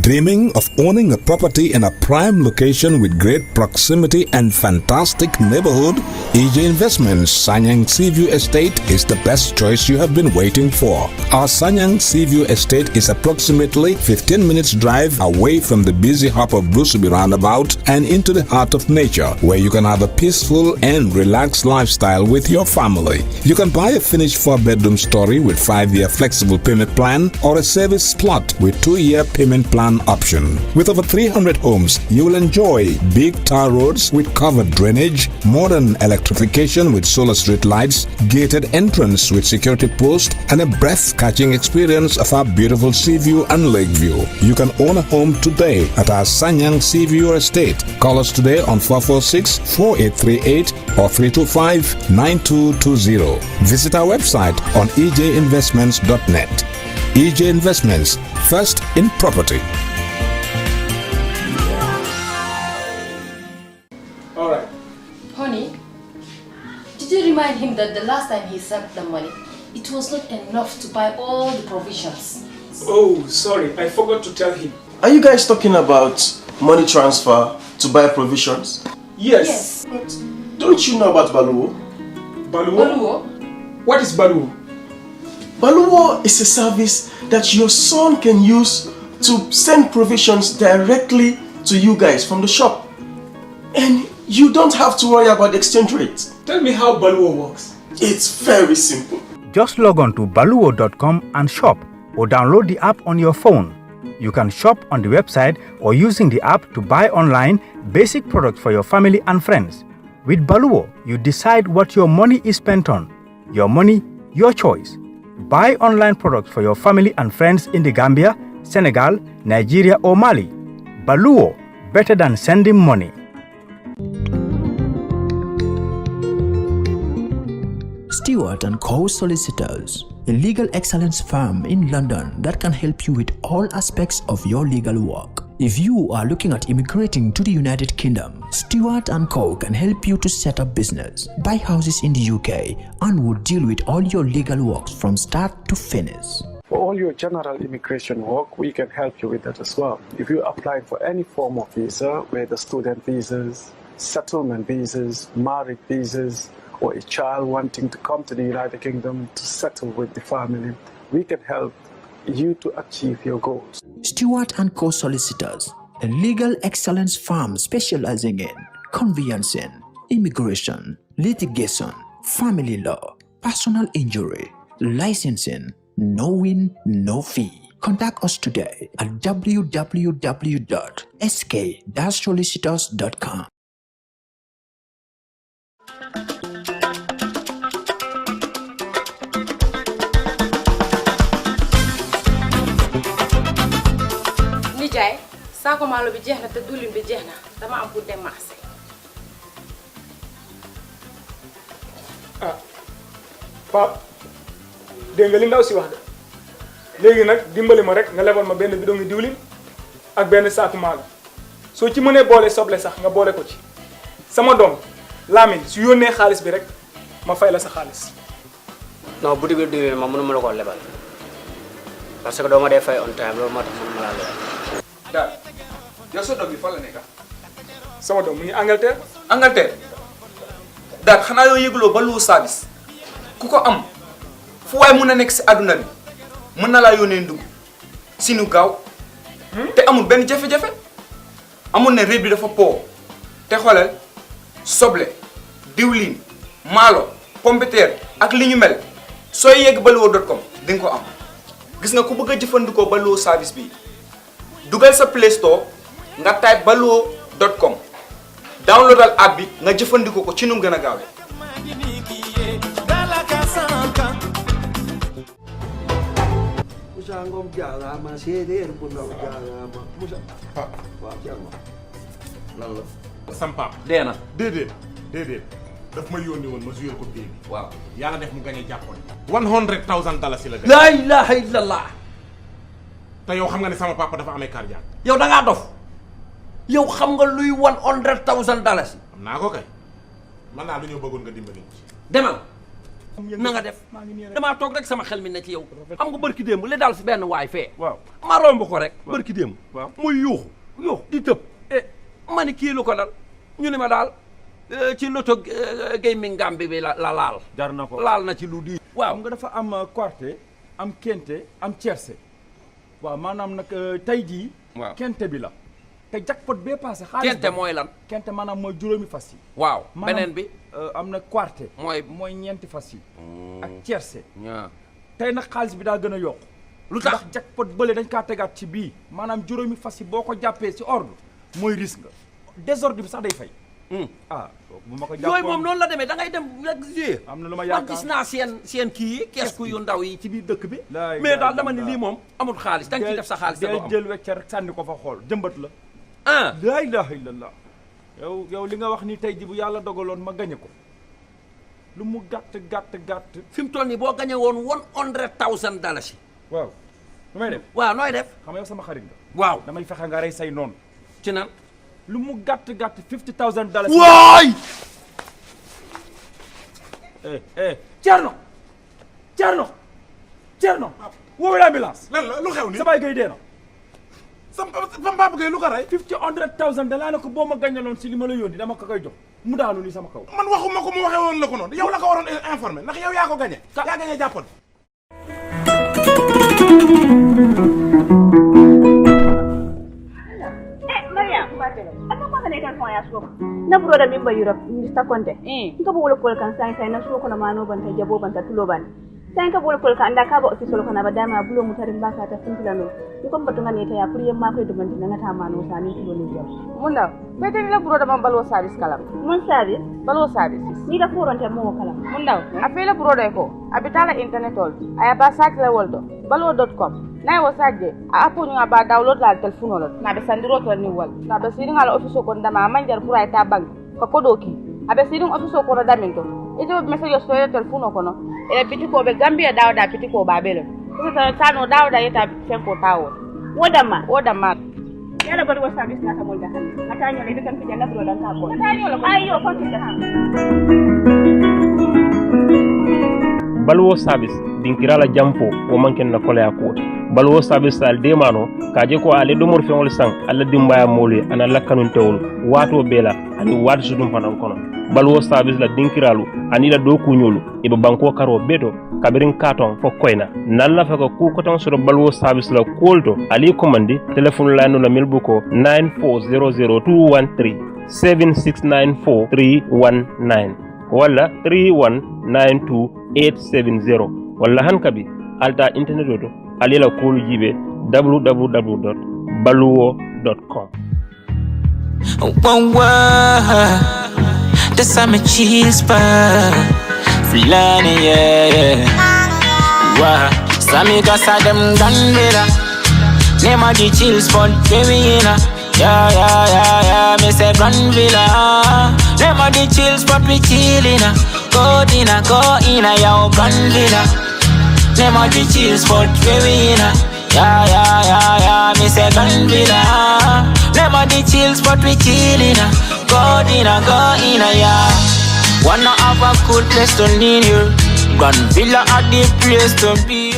Dreaming of owning a property in a prime location with great proximity and fantastic neighborhood? EJ Investments Sanyang Seaview Estate is the best choice you have been waiting for. Our Sanyang Seaview Estate is approximately 15 minutes drive away from the busy hub of Brusubi roundabout and into the heart of nature, where you can have a peaceful and relaxed lifestyle with your family. You can buy a finished 4-bedroom story with 5-year flexible payment plan or a service plot with 2-year payment plan option. With over 300 homes, you will enjoy big tar roads with covered drainage, modern electrification with solar street lights, gated entrance with security post, and a breath-catching experience of our beautiful sea view and lake view. You can own a home today at our Sanyang Seaview Estate. Call us today on 446-4838 or 325-9220. Visit our website on ejinvestments.net. EJ Investments, first in property. All right. Honey, did you remind him that the last time he sent the money, it was not enough to buy all the provisions? Oh, sorry, I forgot to tell him. Are you guys talking about money transfer to buy provisions? Yes. But don't you know about Baluwo? Baluwo? What is Baluwo? Baluwo is a service that your son can use to send provisions directly to you guys from the shop. And you don't have to worry about the exchange rate. Tell me how Baluwo works. It's very simple. Just log on to baluwo.com and shop, or download the app on your phone. You can shop on the website or using the app to buy online basic products for your family and friends. With Baluwo, you decide what your money is spent on. Your money, your choice. Buy online products for your family and friends in the Gambia, Senegal, Nigeria or Mali. Baluwo, better than sending money. Stewart & Co. Solicitors, a legal excellence firm in London that can help you with all aspects of your legal work. If you are looking at immigrating to the United Kingdom, Stewart & Co. can help you to set up business, buy houses in the UK, and will deal with all your legal works from start to finish. For all your general immigration work, we can help you with that as well. If you're applying for any form of visa, whether student visas, settlement visas, marriage visas, or a child wanting to come to the United Kingdom to settle with the family, we can help you to achieve your goals. Stewart & Co. Solicitors, a legal excellence firm specializing in conveyancing, immigration, litigation, family law, personal injury, licensing, no win, no fee. Contact us today at www.sk-solicitors.com. Nijaay, saako maalo bi jeex na te diwlin bi jeex na dama am pour dem marché. Ah, Pape, dégg nga li ndaw si wax de. Léegi nag dimbali ma rek nga lebal ma benn bidon diwlin ak benn saaku maalo. Soo ci mënee boole soble sax nga boole ko ci. Sama doom Lamine su yónnee xaalis bi rek ma fay la sa xaalis. Non boutique bi diwlin ma mënuma la ko lebal parce que doo ma dee fay on time loolu moo tax mënuma laa lebal. daal yow sa doom bi fan la nekk. Sama doom mu ngi Angleterre. Angleterre daal xanaa yoo yëguloo Baluwo service ku ko am fu waay mun a nekk si àdduna bi mën na laa yónnee ndugg si nu gaaw te amul benn jafe-jafe amul ne réew bi dafa po te xoolal soble diwlin maalo pompiteer ak li ñu mel sooy yegg baluwo.com di nga ko am gis nga ku bëgg a jëfandikoo Baluwo service bi dugal sa Play Store nga type baluwo.com downloadal app bi nga jëfandikoo ko ci nu mu gën a gaawee. Sam pap dee na déedéet daf ma yónni woon ma joué ko pay bi. waaw yàlla def mu gagné jàppoon. $100,000 la gagné. la ilaha illallah. te yow xam nga ne sama papa dafa amee cardiaque. yow da ngaa dof yow xam nga luy $100,000. xam naa ko kay man naa dañoo bëggoon nga dimbali ci. demal na nga def damaa toog rek sama xel mi ne ci yow xam nga barki démb li daal si benn waay fee ma romb ko rek barki démb muy yuuxu di tëb ma ni kii lu ko dal ñu ne ma daal ci loto gaming Gambie bi la laal jar na ko laal na ci lu di waaw nga dafa am quarté am kente am tiercé waaw maanaam nag tey jii kente bi la te jackpot bee passé xaalis kente mooy lan kente maanaam mooy juróomi fas yi waaw beneen bi am na quarté mooy ñeenti fas yi ak tiercé tey nag xaalis bi daa gën a yokku lu tax ndax jackpot bële dañ kaa tegaat ci bii maanaam juróomi fas yi boo ko jàppee ci ordre mooy risque nga désordre bi sax day fay bu ma ko jàppoon yooyu moom noonu la demee da ngay dem rek jouer am na lu ma yaakaar man gis naa seen kii yi kees yu ndaw yi ci biir dëkk bi mais daal dama ni lii moom amul xaalis da nga ciy def sa xaalis da am jël wecce rek sànni ko fa xool jëmbat la laa ilaha illallah yow li nga wax ni tey ji bu yàlla dogaloon ma gañe ko lu mu gàtt fi mu toll nii boo gañe woon $100,000 waaw lu may def waaw nooy def xam nga yow sama xarit nga waaw damay fexe nga rey say noonu ci nan lu mu gàtt $50,000 waay Thierno woowee ambulance lan la lu xew ni sa baay gay dee na sama papa gay lu ko rey $100,000 dalaa ne ko boo ma gàññaloon si li ma la yónni dama ko koy jox mu daanu ni sama kaw man waxuma ko mu waxee woon la ko noonu yow la ko waroon informé ndax yow yaa ko gañe yaa gañe jàppoon na broda min ba Europe Mr. Conte nka bo wala kol kan sai na so kono mano banta jabo banta tulo ban sai ka wala kol kan da ka ba official kono ba dama bulo mutarin ba ka ta funtula no ko mbato ngane ta ya puriye ma ko do banta nga ta mano sani tulo ni jam mun da bete ni la broda man balwo service kalam mun service balwo service ni da furonte mo kala mun da afela broda ko abitala internet all aya ba site la woldo balwo.com nay wo sajje a apo ñu ba download la telephone lo na be sandiro to ni wal na be sirin ala office ko ndama manjar pour ay ta bank ko kodoki abe sirin office ko na daminto ito message so ya telephone ko no e bitiko be Gambia dawda bitiko ba belo ko ta tano dawda yeta fenko tawo wodama yala bari wa service na kamol da hannu matanyo le kan fija na bro dan ta ko matanyo ayo ko fija balwo service dinkirala jampo o manken na kolaya ko balwo service al demano kaje ko ale domor feŋol sang alla dimbaya molu ana lakkanun tewol wato bela ani wat sudum fanan kono balwo service la dinkiralu ani la do kunyolu e banko karo beto kabirin katon fo koyna nalla fa ko ku ko tan so balwo service la kolto ali commandi telephone line la milbuko 9400213 7694319 wala 3192870 wala hankabi alta internet oto alila kolu jibe www.baluwo.com the summer cheese bar Fulani yeah Sami kasa dem ganbela Nema di chill spot baby yeah me say Granvilla Nema di chill spot we chillina Go ina yo Granvilla Nema di chill spot baby yeah me say Granvilla Nema di chill spot we chillina Go ina yeah wanna have a good place to need you Granvilla at the place to be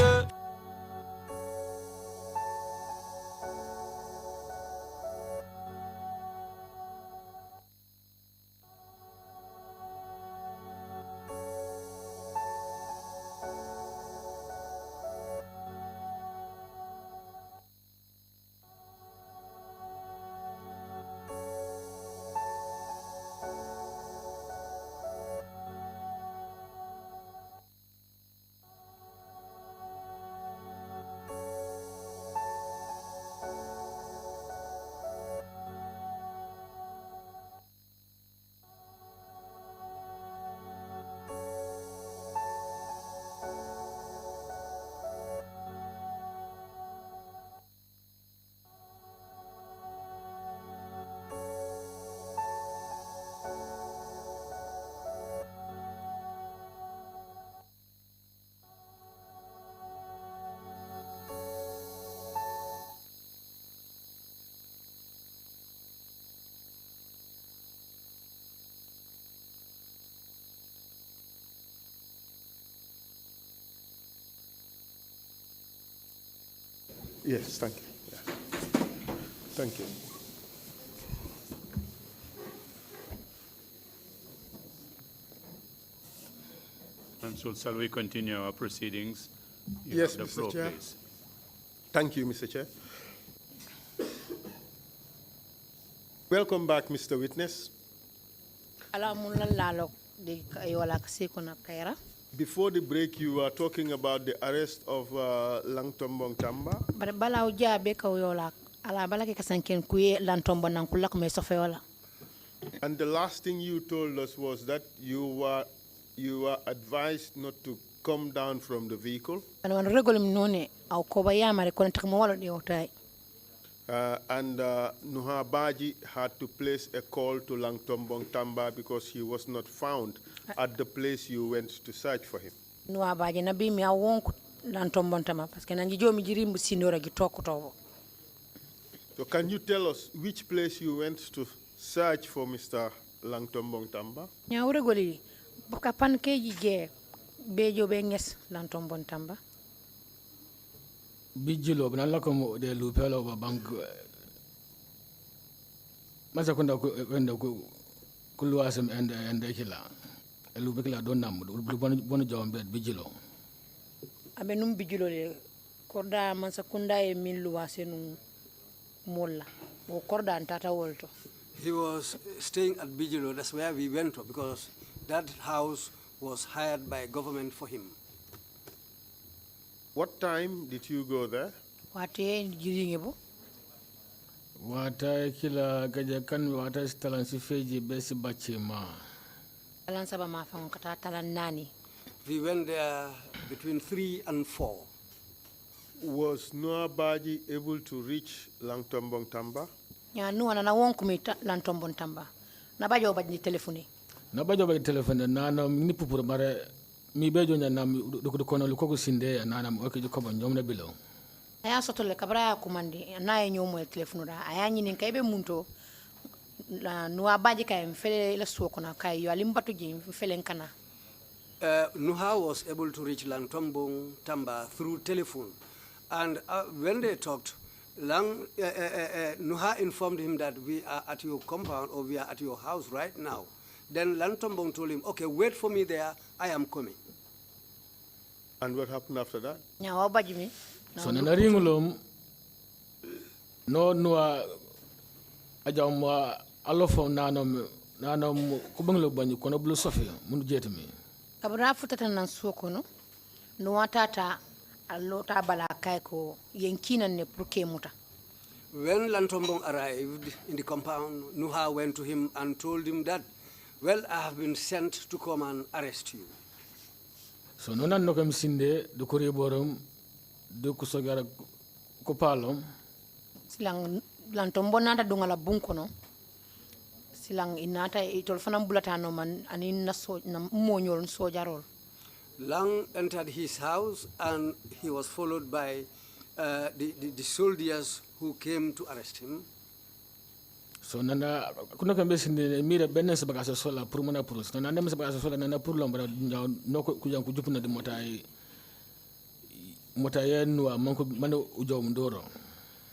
Yes, thank you. Yes. Thank you. And so shall we continue our proceedings? You Yes, have the Mr. floor, Chair. please. Thank you, Mr. Chair. Welcome back, Mr. Witness. Before the break, you were talking about the arrest of Langtombong Tamba. And the last thing you told us was that you were advised not to come down from the vehicle. And Nuha Badjie had to place a call to Langtombong Tamba because he was not found at the place you went to search for him. So can you tell us which place you went to search for Mr. Langtombong Tamba? Bijilo binala como de lupelo ba bank masa kunda kwenda kuluasem ende kila lupekila don nam bon jombe bijilo abe num bijilo le korda masa kunda e min luase num molla o korda antata wolto. He was staying at Bijilo. That's where we went to, because that house was hired by government for him. What time did you go there? Wate jiringebo. Wata kila gaja kan wata talan si feji besi bachima. Talan saba mafang kata talan nani. We went there between 3 and 4. Was Noah Badjie able to reach Langtombong Tamba? Ya nuana na wonku mi Langtombong Tamba. Na bajo ba ni telefoni. Na bajo ba telefoni na ni pupur mare mi bejo nya na do kono lu ko sinde na na o ke ko ba nyom na bilo. Aya soto le kabra kumandi na e nyomo telefoni da aya nyini kaybe munto la Noah Badjie kay mfele la soko na kay yo alimbatu ji mfele kana. Nuha was able to reach Langtombong Tamba through telephone. And when they talked, Nuha informed him that we are at your compound or we are at your house right now. Then Langtombong told him, okay, wait for me there, I am coming. And what happened after that? So na ringulum no Nuha ajamwa alofo nanom kubanglo banyu kono blu sofia munu jetimi. Kabra futata nan soko no Nuha tata alota bala kaiko yenkina ne purke muta. When Langtombong arrived in the compound, Nuha went to him and told him that, well, I have been sent to come and arrest you. So no nan nokam sinde do kori borom do kusogara ko palom silang Langtombong nata dungala bunkono silang inata itol fanam bulatano man anin na so na monyol sojarol. Lang entered his house and he was followed by the soldiers who came to arrest him. So nana kuna kambe sinde mira benen sa bagasa sola pour mona pour nana nem sa bagasa sola nana pour lombra no ko kujan ku jupna de motay no manko man ujo ndoro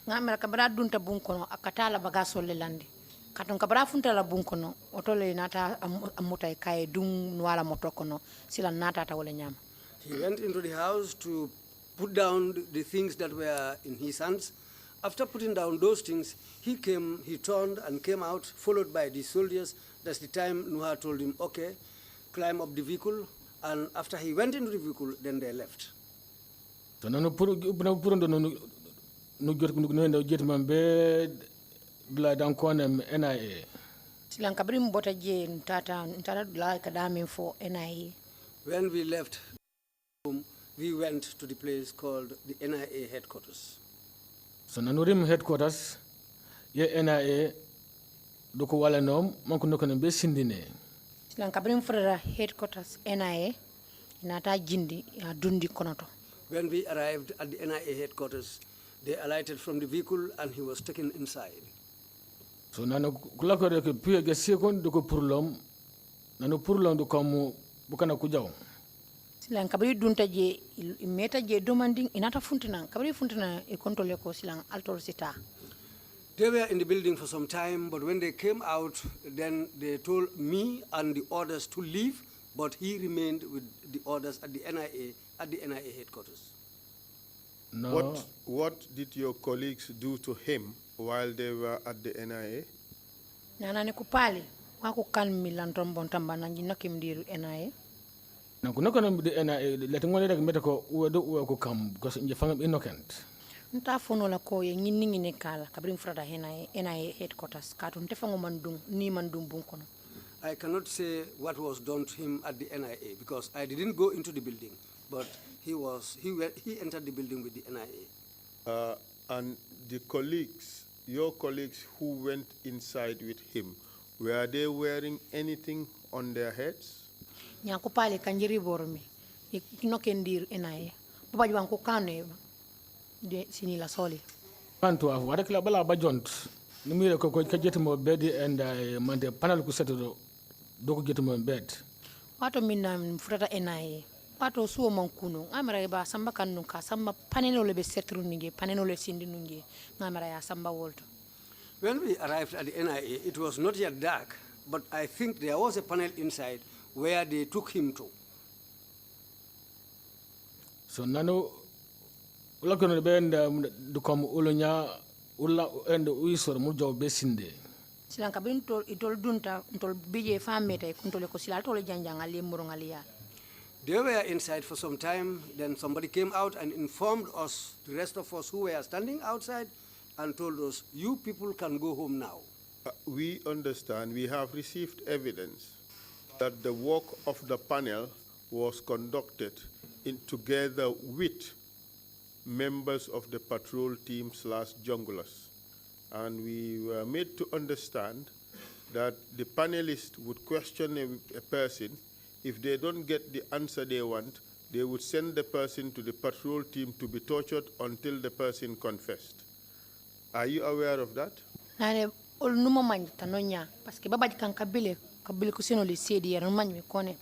ngamera kabra dunta bunkono akatala bagaso le landi katon kabra funta la bunkono otole nata amutay kay dum wala motokono sila nata ta wala nyama. He went into the house to put down the things that were in his hands. After putting down those things, he turned and came out, followed by the soldiers. That's the time Nuha told him, okay, climb up the vehicle. And after he went into the vehicle, then they left. So no get mambe bla dan konem NIA. Silanka brim bota je ntata la kadame for NIA. When we left home, we went to the place called the NIA headquarters. So nanurim headquarters ye NIA doko wala nom manko noko be sindine. Silanka brim for headquarters NIA nata jindi ya dundi konoto. When we arrived at the NIA headquarters, they alighted from the vehicle and he was taken inside. So nano kulako de puye ge second doko purlom nano purlom do komu bukana kujaw. silang kabri dunta je meta je demanding inata funtina kabri funtina e control ko silang altol sita. They were in the building for some time, but when they came out, then they told me and the others to leave, but he remained with the others at the NIA headquarters. No. What did your colleagues do to him while they were at the NIA? Nana ne kupali wako kan milantom bontamba na jinakim diru NIA. Na kuna the NIA letangole dak metako uwedo uwe ko kam because nje fangam innocent. Nta fono la ko ye nyinni ne kala kabrim frada NIA headquarters katu ntefango mandung ni mandung bunkono. I cannot say what was done to him at the NIA because I didn't go into the building, but he entered the building with the NIA. And the colleagues, your colleagues who went inside with him, were they wearing anything on their heads? Nyako pale kanjiri bormi inokendir NIA baba jwan ko kanu de sini la soli kanto af wada kala bala bajont numire ko jetimo bed and mande panel ku seto do ko jetimo bed wato minna frata NIA wato suwo man kuno ngamara ba samba kanu ka samba panelo le be setru ninge panelo le sindi ninge ngamara ya samba wolto. When we arrived at the NIA, it was not yet dark, but I think there was a panel inside where they took him to. So nano ulakono bend du kom ulunya ulla and uisor mu jaw besinde. Silang kabin tol itol dunta tol bije famete kuntole ko silal tol janjang ali murungalia. They were inside for some time, then somebody came out and informed us, the rest of us who were standing outside, and told us, you people can go home now. We understand, we have received evidence that the work of the panel was conducted together with members of the patrol team / junglers. And we were made to understand that the panelists would question a person. If they don't get the answer they want, they would send the person to the patrol team to be tortured until the person confessed. Are you aware of that? Nane ol numa man tanonya parce que babaji kan kabile ko sino le sedi ya man mi kone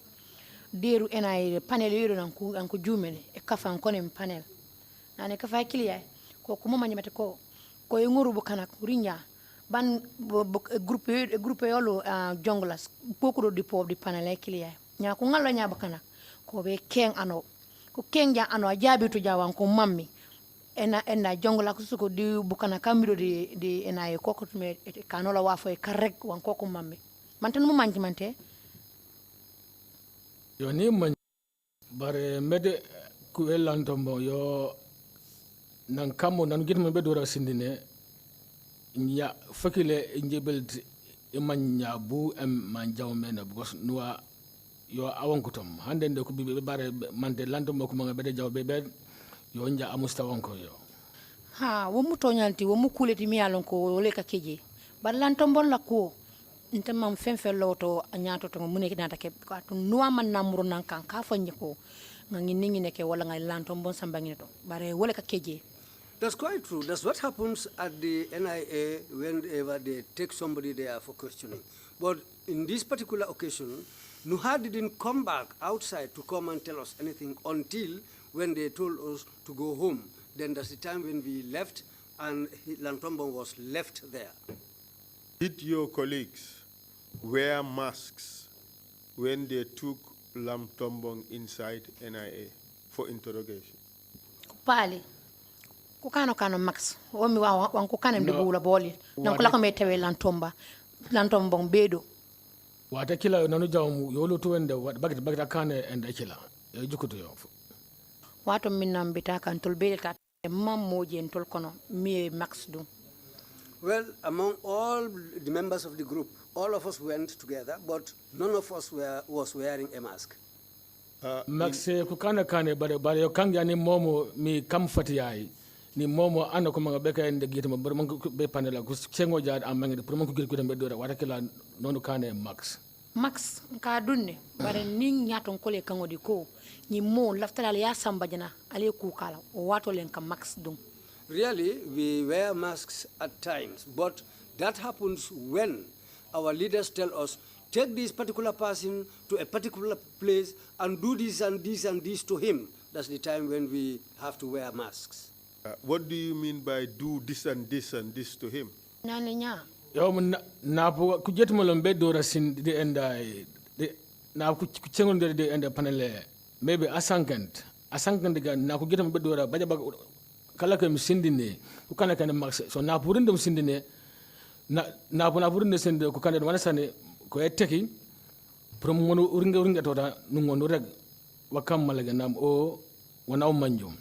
deru NIA panel yoro nan ku jumene e kafa kone panel nane kafa kiliya ko kuma man mate ko e nguru bu kana rinya ban groupe yolo jonglas pokuro di pop di panel kiliya nya ko ngalo nya bakana ko be ken ano ko ken ja ano jabi to jawan ko mammi ena jongola ko suko di bukana kamiro di NIA ko ko me kanola wafo e karek wan ko ko mammi man tan mo manji mante yo ni man bare mede ku elantombo yo nan kamo nan gitmo be dora sindine nya fakile njebelt e manya bu am man jawmena because nuwa yo awonkutom hande de ko bi bare mante lantombo ko be jawbe be yo nja amusta wonko yo ha wo mu toñalti wo mu kuleti mi yalon ko wole ka keje bar lantombon la ko ntamam fenfe loto anyato to mu nek nata ke ko to nuwa man namru nan kan ka fanye ko ngi ningi neke wala ngai lantombon sambangi to bare wole ka keje. That's quite true. That's what happens at the NIA whenever they take somebody there for questioning. But in this particular occasion, Nuha didn't come back outside to come and tell us anything until when they told us to go home. Then that's the time when we left and Lantombong was left there. Did your colleagues wear masks when they took Lantombong inside NIA for interrogation? Pali. Kukano max. Omi wan kukano mdibula boli. Na kula kome tewe Lantombong bedo. Wata kila nanu jamu yolo tuwende bagita kane enda kila. Jukutu yo. Wato minna mbita kan tolbele ta mammoje ntol kono mi max do. Well, among all the members of the group, all of us went together, but none of us was wearing a mask. Max kukana kane bare yo kanga ni momo mi kamfati yayi. Ni momo anda ko manga beka ende gite mo bar man be panela ko sengo jaad am mangi pour man ko gir ko dem be dora wata kila nonu kane max ka dunne bare ning nyaton kole kango di ko ni mo laftala ya samba jana ale ku kala o wato len ka max dum. Really, we wear masks at times, but that happens when our leaders tell us take this particular person to a particular place and do this and this and this to him. That's the time when we have to wear masks. What do you mean by do this and this and this to him? Yo na ku jetuma lombe dora sin de enda na ku chengon de enda panele maybe asankant diga na ku jetuma be dora baja bag kala ke misindine ku kana kana max so na purinde misindine na purinde sende ku kana wana sane ko eteki prom ngono uringa tota ngono rek wakam malaga nam o wana manjum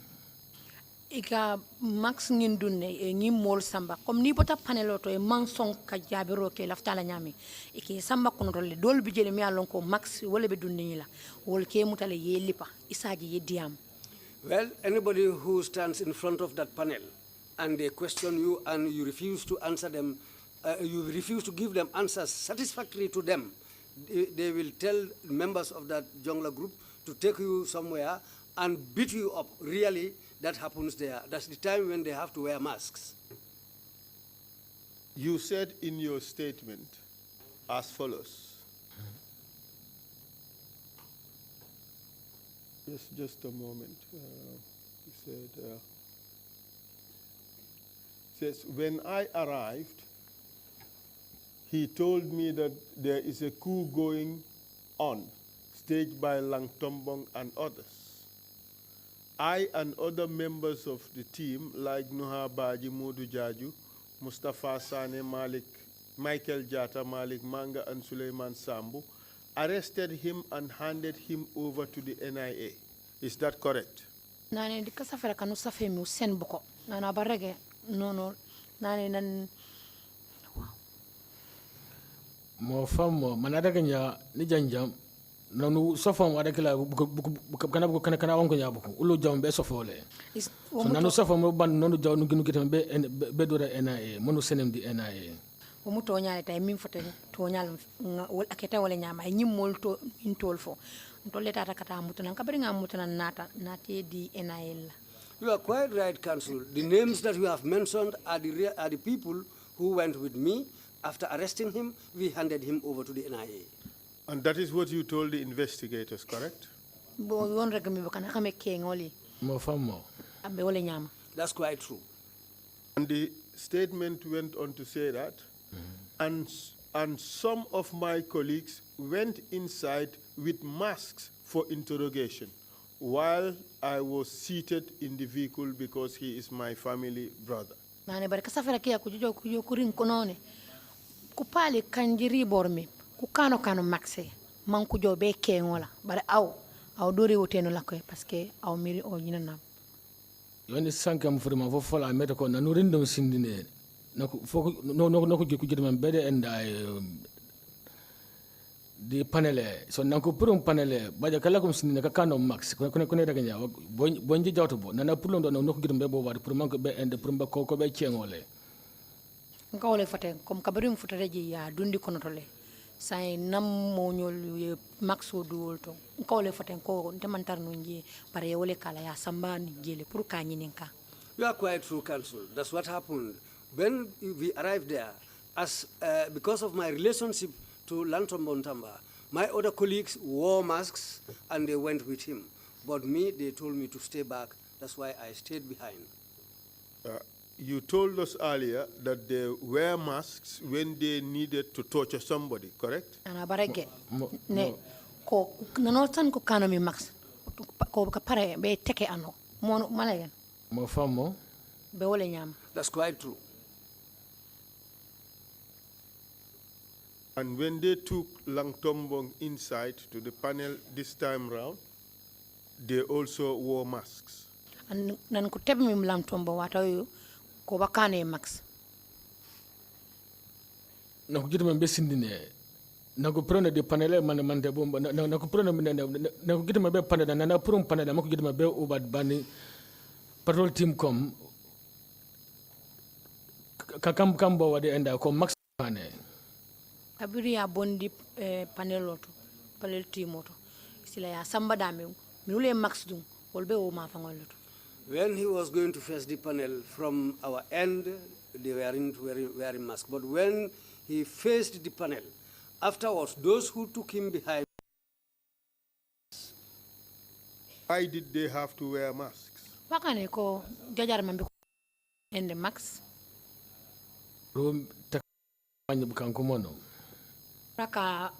ika max ngin dunne ngi mol samba comme ni bota paneloto e mansong ka jabiro ke laftala nyami iki samba kono rolle dol bi jele mi alon ko max wala be dunne ni la wol ke mutale ye lipa isaji ye diam. Well, anybody who stands in front of that panel and they question you and you refuse to answer them, you refuse to give them answers satisfactory to them, they will tell members of that jungler group to take you somewhere and beat you up. Really, that happens there. That's the time when they have to wear masks. You said in your statement as follows. Just a moment. He says, when I arrived, he told me that there is a coup going on, staged by Langtombong and others. I and other members of the team, like Nuha Badjie, Modou Jaju, Mustafa Sane, Malik, Michael Jata, Malik Manga, and Suleiman Sambu, arrested him and handed him over to the NIA. Is that correct? Nane di kasafera kanu safe mi sen boko. Nana barege no nane nan mo famo manada kanya ni janjam nanu sofom wada kila kana wonko nyabuko ulo jam be sofole so nanu sofom ban nonu jaw nu ginu gitam be dora NIA monu senem di NIA o mu to nyaale tay min fote to nyaal wol akete wala nyama ay nyimol to min tol fo to leta kata mutana kabari nga mutana nati di NIA. You are quite right, Council. The names that you have mentioned are the people who went with me. After arresting him, we handed him over to the NIA. And that is what you told the investigators, correct? That's quite true. And the statement went on to say that, and some of my colleagues went inside with masks for interrogation while I was seated in the vehicle because he is my family brother. Kupali kanjiri bormi kukano kano maxe man ku jobe ke ngola bare aw dori woteno lakoy parce que aw miri o nyina yoni sankam furma fo fola meta ko nanu rindum sindine nako foko no ko jikku jidman bede enda di panele so nanko purum panele baja kala ko sindine ka kano max ko ne daga nya bonji jawto bo nana pulon do no ko jidum be bo wadi pour man ko be ende pour ko be ciengole ngawle fote comme kabarim futare ji ya dundi kono tole say nam mo nyol maxo duolto ngawle fote ko ntemantar no nji pare wole kala ya samba ni jele pour ka nyininka. You are quite true, Council. That's what happened when we arrived there. As because of my relationship to Lantombo Ntamba, my other colleagues wore masks and they went with him, but me, they told me to stay back. That's why I stayed behind. You told us earlier that they wear masks when they needed to torture somebody, correct? Ana barege ne ko nanotan ko kanomi max ko ka pare be teke ano mo malagen mo famo be wole nyam. That's quite true. And when they took Langtombong inside to the panel this time round, they also wore masks. And nan ko tebe mi Langtombo watayo ko bakane max na ko gidama be sindine na ko prone de panele man de bomba na ko prone na ko gidama be panele na prum panele ma ko gidama be ubad bani patrol team kom kam bo wade enda ko max pane abiri ya bondi paneloto panel team oto sila ya samba dame mi max dum wolbe o ma fangoloto. When he was going to face the panel from our end, they weren't wearing masks. But when he faced the panel Afterwards, those who took him behind. Why did they have to wear masks? Wakane ko jajar mambe and the max. Room takanya bukan kumono. Raka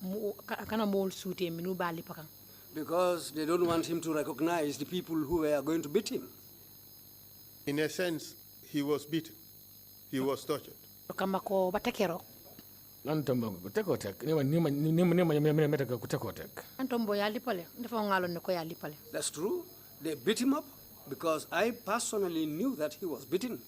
kana mol suite minu bali pakang. Because they don't want him to recognize the people who were going to beat him. In a sense, he was beaten. He was tortured. Kama ko batekero. Lantombo kutekotek. Nima metaka kutekotek. Antombo ya lipale. Ndefo ngalo ne ko ya lipale. That's true. They beat him up because I personally knew that he was beaten.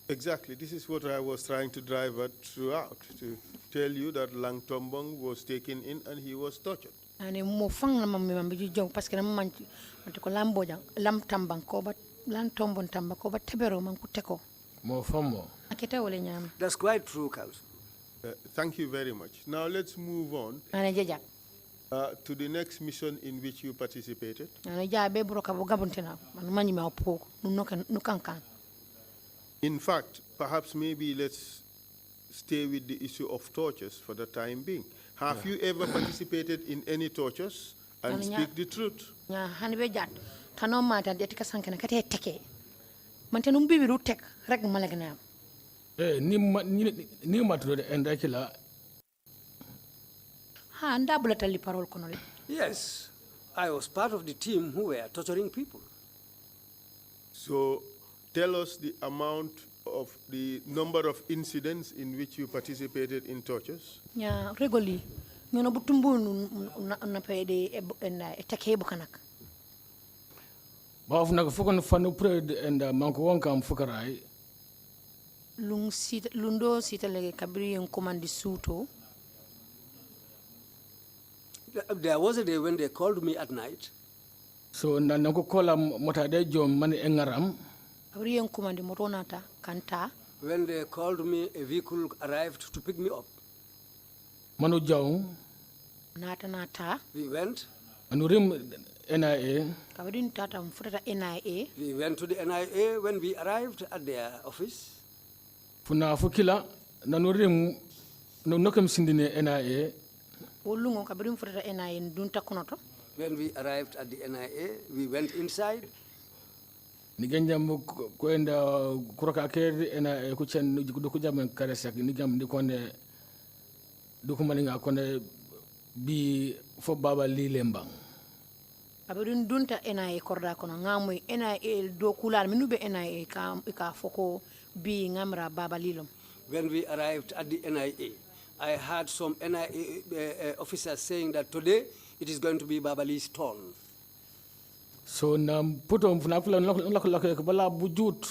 Exactly. This is what I was trying to drive at throughout, to tell you that Lang Tombong was taken in and he was tortured. Ani mo fang na mambe ju jong parce que na man ko lambo jang lam tambang ko ba lan tombon tamba ko ba tebero man ku teko. Mo famo. Akita wole nyam. That's quite true, Council. Thank you very much. Now let's move on to the next mission in which you participated. In fact, perhaps maybe let's stay with the issue of tortures for the time being. Have you ever participated in any tortures and speak the truth? Ni matro enda kila. Ha ndabula tali parol kono le. Yes, I was part of the team who were torturing people. So tell us the amount of the number of incidents in which you participated in tortures. Ya regularly ngono butumbu na pede na etekebu kanak. Ba fu nak fukon fanu pred enda manko wonka am fukarai. Lundo sita lege kabiri en command suto. There was a day when they called me at night. So nanako kola motade jom man engaram. Kabiri en command motonata kanta. When they called me, a vehicle arrived to pick me up. Manu jaw. Nata. We went. Anurim NIA. Kabiri tata mfutata NIA. We went to the NIA. When we arrived at their office. Funa fukila nanurim nokem sindine NIA. Olungo kabiri mfutata NIA ndunta konoto. When we arrived at the NIA, we went inside. Niganja kwenda kuroka keri NIA kuchen dukujam karesak nigam dikone dukumaninga kone bi fo baba lilembang. Kabiri ndunta NIA korda kono ngamwe NIA do kular minube NIA ka foko bi ngamra baba lilom. When we arrived at the NIA, I heard some NIA officers saying that today it is going to be Babali's turn. So nam puto mfunafula nlako bala bujut.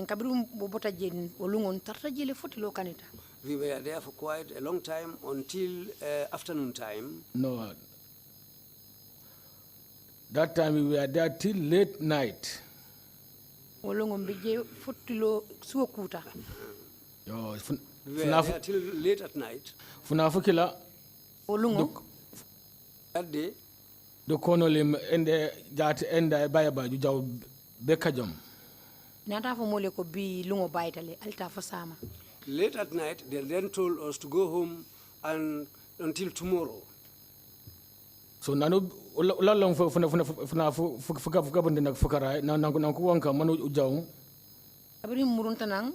Kabiri bota jen olungon tarta jele foti lo kanita. We were there for quite a long time until afternoon time. No. That time we were there till late night. Olungo mbije foti lo suokuta. Yo, we were there till late at night. Funafukila. Olungo. That day. Do kono lim ende jati enda bayaba ju jaw bekajom. Nata fo mole ko bi lungo baytale alta fa sama. Late at night they then told us to go home and until tomorrow. So nanu ulalong funa fuka bunde nak fukara nanku wanka manu jaw. Abri murunta nang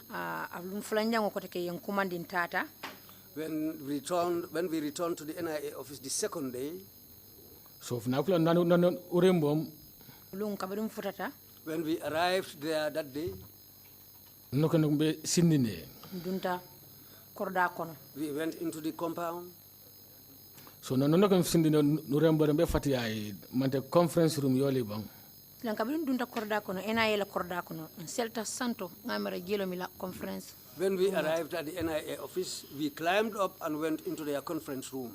ablu fulanjango ko take yang commanding tata. When we returned to the NIA office the second day. So funafula nanu urembom. Lung kabrim futata. When we arrived there that day. Nokano be sindine. Dunta korda kono. We went into the compound. So nokano sindine nurembo be fatiyai mante conference room yoli bang. Lan kabrim dunta korda kono NIA la korda kono selta santo ngamara jelo mi la conference. When we arrived at the NIA office, we climbed up and went into their conference room.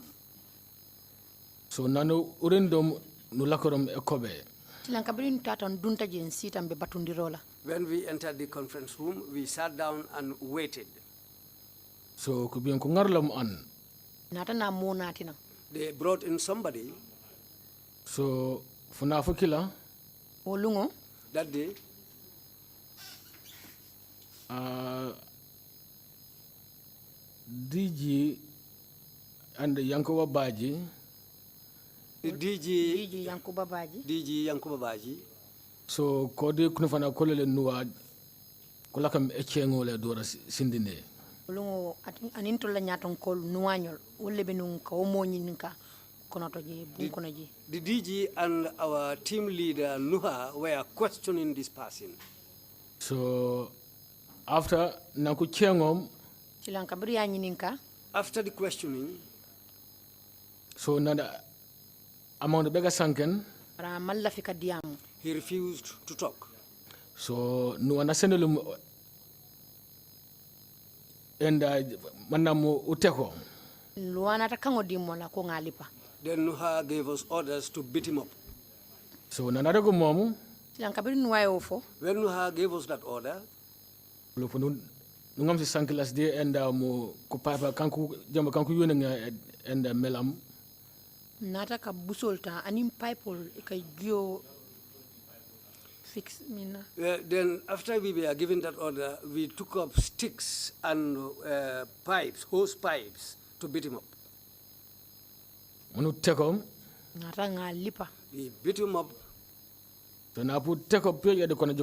So nanu urendom nulakorom ekobe. Lan kabrim tatan dunta jen sitam be batundirola. When we entered the conference room, we sat down and waited. So kubiyan ko ngarlam an. Nata na mo natina. They brought in somebody. So funafukila. Olungo. That day. DG and Yankuba Badjie. The DG Yankuba Badjie. DG Yankuba Badjie. So kodi kunafana kolele nuwa kulakam echengo le dora sindine. Lungo aninto la nyaton kol nuanyol wolle benun ka omonyi ninka konoto je bunkono je. The DG and our team leader Nuha were questioning this person. So after naku chengom chilanka bri ninka. After the questioning, so nada among the beggar sanken he refused to talk. So no understandable and manamu uteko. Luana takango dimola ko ngalipa. Then Nuha gave us orders to beat him up. So nanada go momu chilanka bri nuwayo fo. When Nuha gave us that order, nungam si sankilas de and mo kupapa kanku jamba kanku yunenga and melam nata ka busolta anim pipeol ka gio fix mina. Then after we were given that order, we took up sticks and pipes, hose pipes, to beat him up. Manu tekom nata ngalipa. We beat him up. So na pu tekop pe yede kono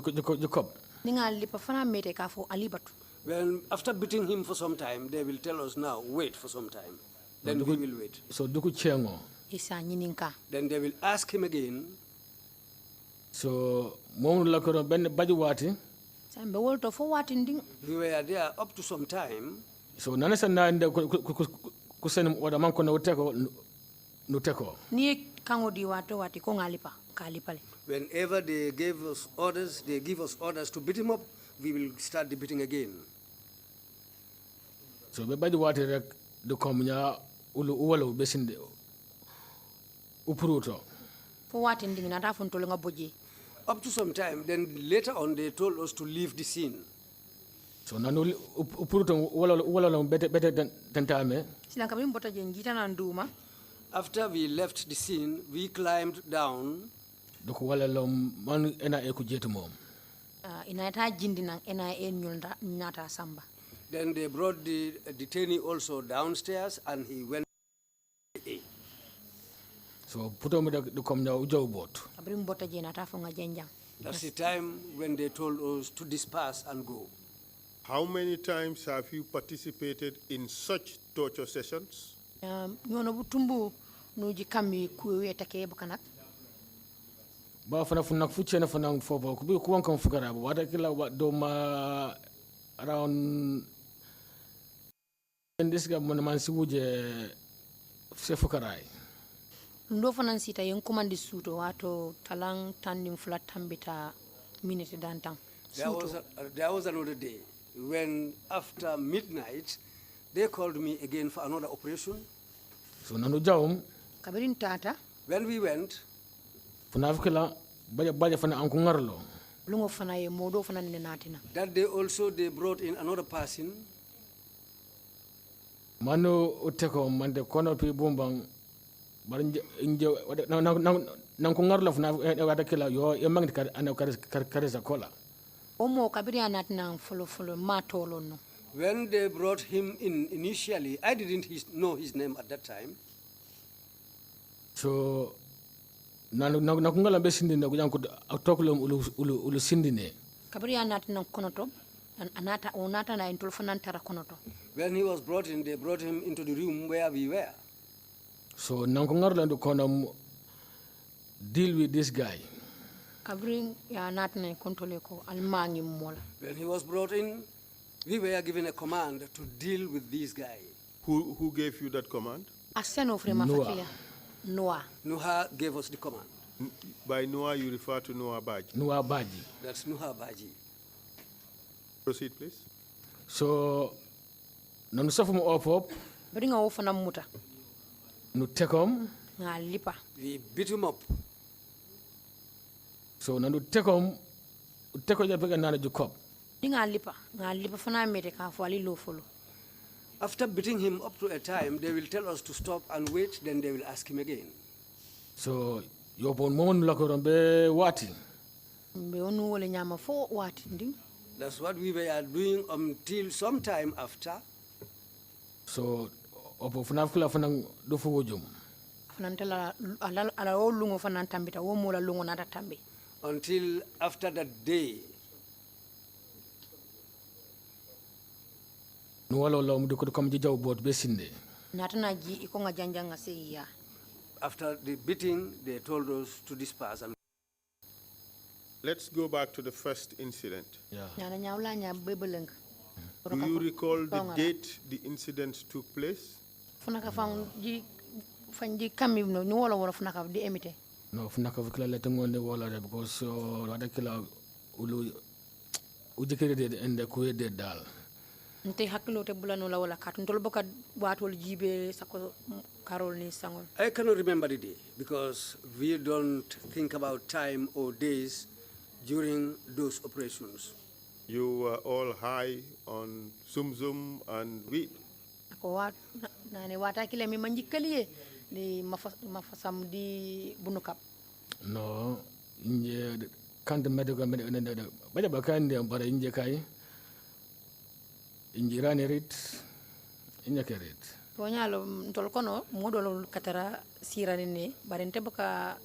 Jacob. Ngalipa fana mete ka fo alibatu. Well, after beating him for some time, they will tell us now, wait for some time. Then we will wait. So duku chengo. Isa nyininka. Then they will ask him again. So mom la ko ben baji wati. Sambe wolto fo wati nding. We were there up to some time. So nana sanna inde kusen wada man ko no teko no teko. Ni kango di wato wati ko ngalipa kalipale. Whenever they give us orders to beat him up, we will start the beating again. So be baji wati rek de komnya ulu uwalo besinde upuruto. For what ending na tafun to nga boje. Up to some time, then later on they told us to leave the scene. So nanu upuruto uwalo better than time. Silanka bi mbota je ngita na nduma. After we left the scene, we climbed down. Doko wala lo man ena e ku jetu mom. Inata jindi nang NIA nyolda nyata samba. Then they brought the detainee also downstairs and he went. So put on the come now ujo boat. That's the time when they told us to disperse and go. How many times have you participated in such torture sessions? Nyono butumbu nuji kami kuwe take bukanak. Ba fana funa fuche na fana fobo kubi kuwan kan fukara ba wada kila wa doma around in this government man si wuje se fukarai. Ndo fana sita yen komandi suto wato talang tandim flat tambita minute dantang. There was another day when after midnight they called me again for another operation. So nanu jawum kabirin tata when we went funafkila baja fana anku ngarlo lungo fana ye modo fana ne natina. That day also they brought in another person. Manu uteko mande kono pi bumbang bar inje nan ko ngarlo fana wada kila yo yamang ana karesa kola. Omo kabiri anatina follow matolo no. When they brought him in initially, I didn't know his name at that time. So nakungala be sindine ko janko tokulum ulu sindine. Kabiri anatina konoto anata onata na intol fana tara konoto. When he was brought in, they brought him into the room where we were. So nankungarla ndo kono deal with this guy. Kabiri ya natina kontrole ko almangi mola. When he was brought in, we were given a command to deal with this guy. Who gave you that command? Aseno frema fakia. Noah. Noah gave us the command. By Noah, you refer to Noah Badjie. Noah Badjie. That's Noah Badjie. Proceed, please. So, nanu safu mo op. Bringa ofa na muta. Nu tekom. Nga lipa. We beat him up. So nanu tekom ja pega nana Jacob. Nga lipa fana mete ka fo ali lo folo. After beating him up to a time, they will tell us to stop and wait, then they will ask him again. So, yopon mon lakorombe wati. Mbe onu wole nyama fo wati ndi. That's what we were doing until some time after. So opo funafula funang do fu wojum. Funantela ala o lungo fanantambita wo mola lungo nata tambi. Until after that day. No wala lo mu ko kom jaw bot be sinde. Natana ji iko nga janjanga seya. After the beating, they told us to disperse. And let's go back to the first incident. Yeah. Do you recall the date the incident took place? Funaka fanji kami no wala wala funaka di emite. No funaka vukla le tengone wala because wada kila ulu ujikere de ende ko de dal. Nte hakilo te bulano la wala kat ntol boka watol jibe sako karol ni sangol. I cannot remember the day because we don't think about time or days during those operations. You were all high on sum and weed. Ako wat nane wata kile mi manjikaliye ni mafasam di bunukap. No, inje kante medical baja bakande bara inje kai. Injirani rit inyakerit. Tonyalo ntol kono modolo katara sirani ne barente baka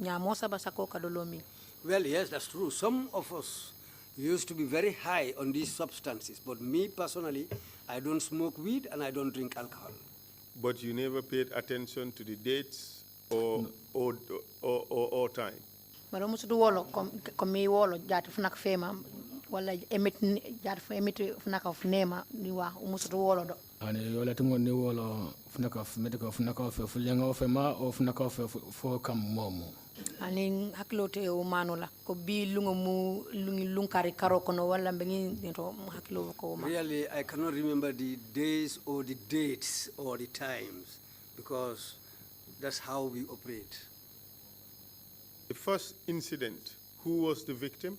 nyamosa basako kadolomi. Well, yes, that's true. Some of us used to be very high on these substances, but me personally, I don't smoke weed and I don't drink alcohol. But you never paid attention to the dates or time. Maro musudu wolo komi wolo jati funak fema wala emit jati funaka funema ni wa musudu wolo do. Ani yola tungo ni wolo funaka medical funaka fulenga fema o funaka fo kam momo. Ani haklote o manola ko bi lungo mu lungi lunkari karo kono wala bengi nito haklo ko ma. Really, I cannot remember the days or the dates or the times because that's how we operate. The first incident, who was the victim?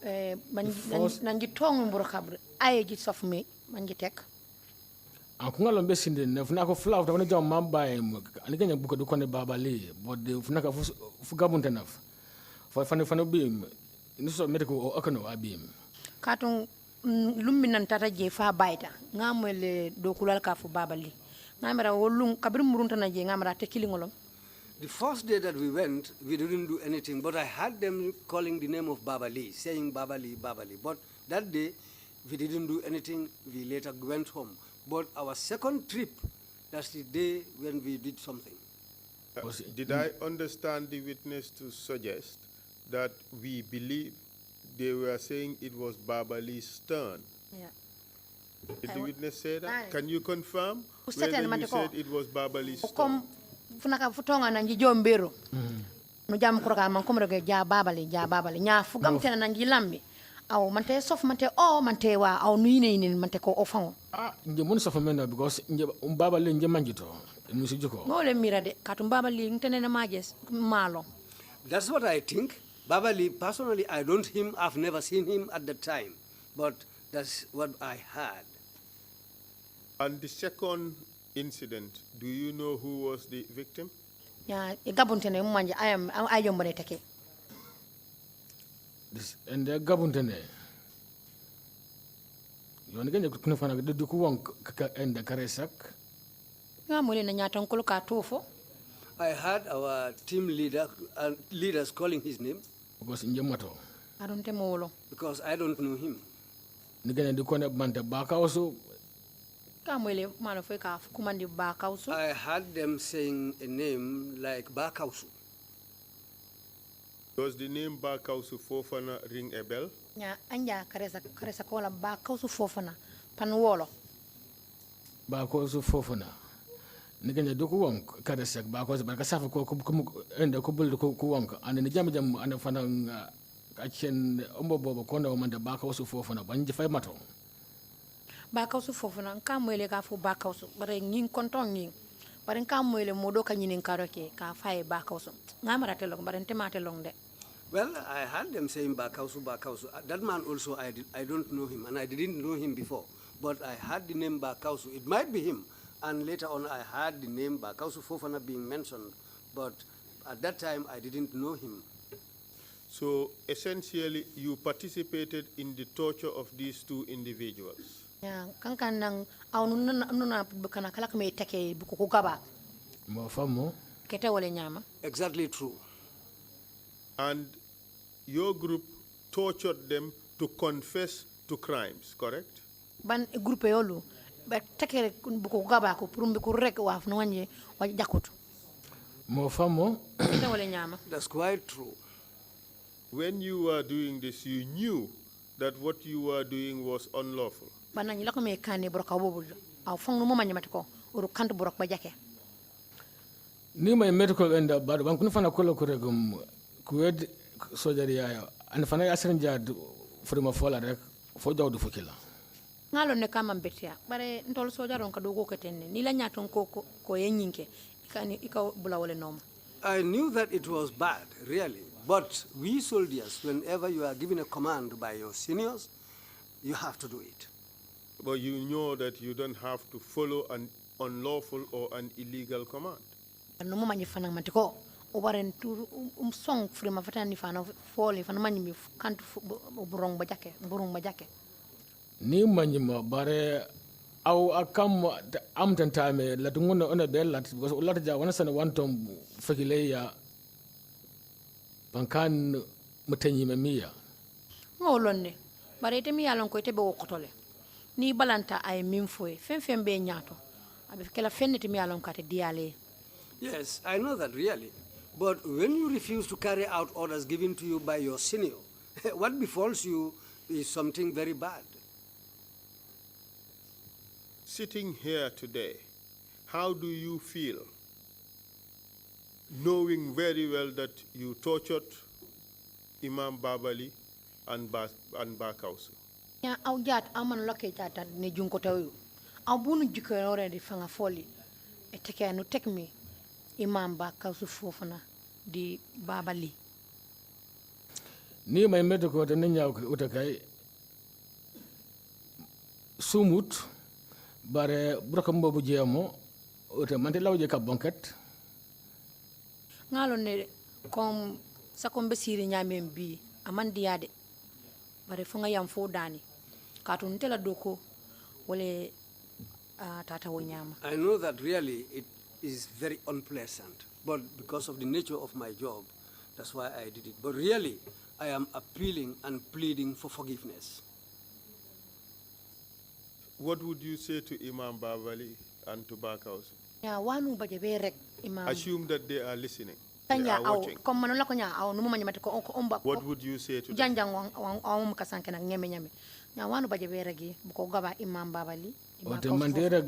Nanji tongu mburo kabre aye ji sof me manji tek. Akungalo mbesinde ne funaka flaw ta wona jam mambaye ani ganya buko do kone babali but de funaka fu gabunte naf fa fane bi ni so medical o akano abim katon lummi nan tata je fa bayta ngamele do kulal ka fu babali ngamara wolum kabir murunta na je ngamara te kilingolom. The first day that we went, we didn't do anything, but I heard them calling the name of Babali, saying Babali, Babali. But that day, we didn't do anything. We later went home. But our second trip, that's the day when we did something. Did I understand the witness to suggest that we believe they were saying it was Babali's turn? Yeah. Did the witness say that? Can you confirm whether you said it was Babali's turn? Funaka futonga nanji jombero no jam kroka man komre ge ja babali nya fugam tena nanji lambi aw mante sof mante o mante wa aw nuine ni mante ko ofan nje mun sof men because nje babali nje manjito musi jiko ngole mirade katum babali ngtene na majes malo. That's what I think. Babali, personally, I've never seen him at the time, but that's what I heard. And the second incident, do you know who was the victim? Yeah, gabuntene manje I jombone take. This and the gabuntene. You want to get the fana de ku won and the karesak. Ngamule na nyata nkolo ka tofo. I heard our team leaders calling his name. Because in Yamato. I don't know. Because I don't know him. Nigga de kone bante baka also. I heard them saying a name like Bakausu. Does the name Bakausu Fofana ring a bell? Yeah, anja karesa kola Bakausu Fofana panwolo. Bakausu Fofana. Nigga do kuwang karesa Bakausu bakasafa ko enda ko bul ko kuwang and ni jam and fanang achen ombo bobo kono manda Bakausu Fofana banje fay mato. Bakausu fofuna nkamwele ka fu bakausu bare ngin konton ngin bare nkamwele modo ka nyinin karoke ka faye bakausu ngamara telong bare ntemate long de. Well, I heard them saying Bakausu. That man also, I don't know him, and I didn't know him before. But I heard the name Bakausu. It might be him. And later on, I heard the name Bakausu Fofana being mentioned. But at that time, I didn't know him. So essentially, you participated in the torture of these two individuals? ya kankan nang aw nuna bukana kala kame take buku ko gaba mo famo kete wala nyama Exactly true. And your group tortured them to confess to crimes, correct? ban groupe yolu ba take buku gaba ko pour mbi ko rek waf no wanje wa jakutu mo famo kete wala nyama That's quite true. When you were doing this, you knew that what you were doing was unlawful. bana nyila ko me kane broka bobul aw fong no mo manyamati ko uru kantu brok ba jake ni may medical and bad ban kun fana kolo kuregum kuwed sojari ya an fana yasrin jad furima fola rek fo jawdu fukila ngalo ne kama mbetia bare ntol sojaron ka dogo ketenne ni la nyaton ko yenyinke ikani ika bula wala noma I knew that it was bad, really. But we soldiers, whenever you are given a command by your seniors, you have to do it. But you know that you don't have to follow an unlawful or an illegal command. no mo manyi fana matiko o baren tur song frima fatani fana fole fana manyi mi kantu burong ba jake ni manyima bare aw akam am tantame la tungono ona belat because ulata ja wana sana wantom fakileya bankan mutanyi mamiya ngolonne bare te mi yalon ko te be wokotole ni balanta ay mimfoe fem be nyaato abe kala fennete mi yalon ka te diale. Yes, I know that really. But when you refuse to carry out orders given to you by your senior, what befalls you is something very bad. Sitting here today, how do you feel, knowing very well that you tortured Imam Babali and Bakausu? Ya au jat aman loke jata ne junko tawu au bunu jikore di fanga foli e teke anu tek mi Imam Bakausu fofana di Babali ni may medical de nyaw ko utakay sumut bare broka mbobu jemo ote mante lawje ka bonket ngalo ne kom sakombe siri nyamem bi amandi yade bare fonga yam fo dani katun tela doko wole tata wonyama. I know that really it is very unpleasant, but because of the nature of my job, that's why I did it. But really, I am appealing and pleading for forgiveness. What would you say to Imam Babali and to Bakausu? Ya wanu baje be rek imam. Assume that they are listening. What would you say to them? Janjang wang kasanke na nyame nyame. Ya wanu baje be regi buko gaba Imam Babali. Ote mandera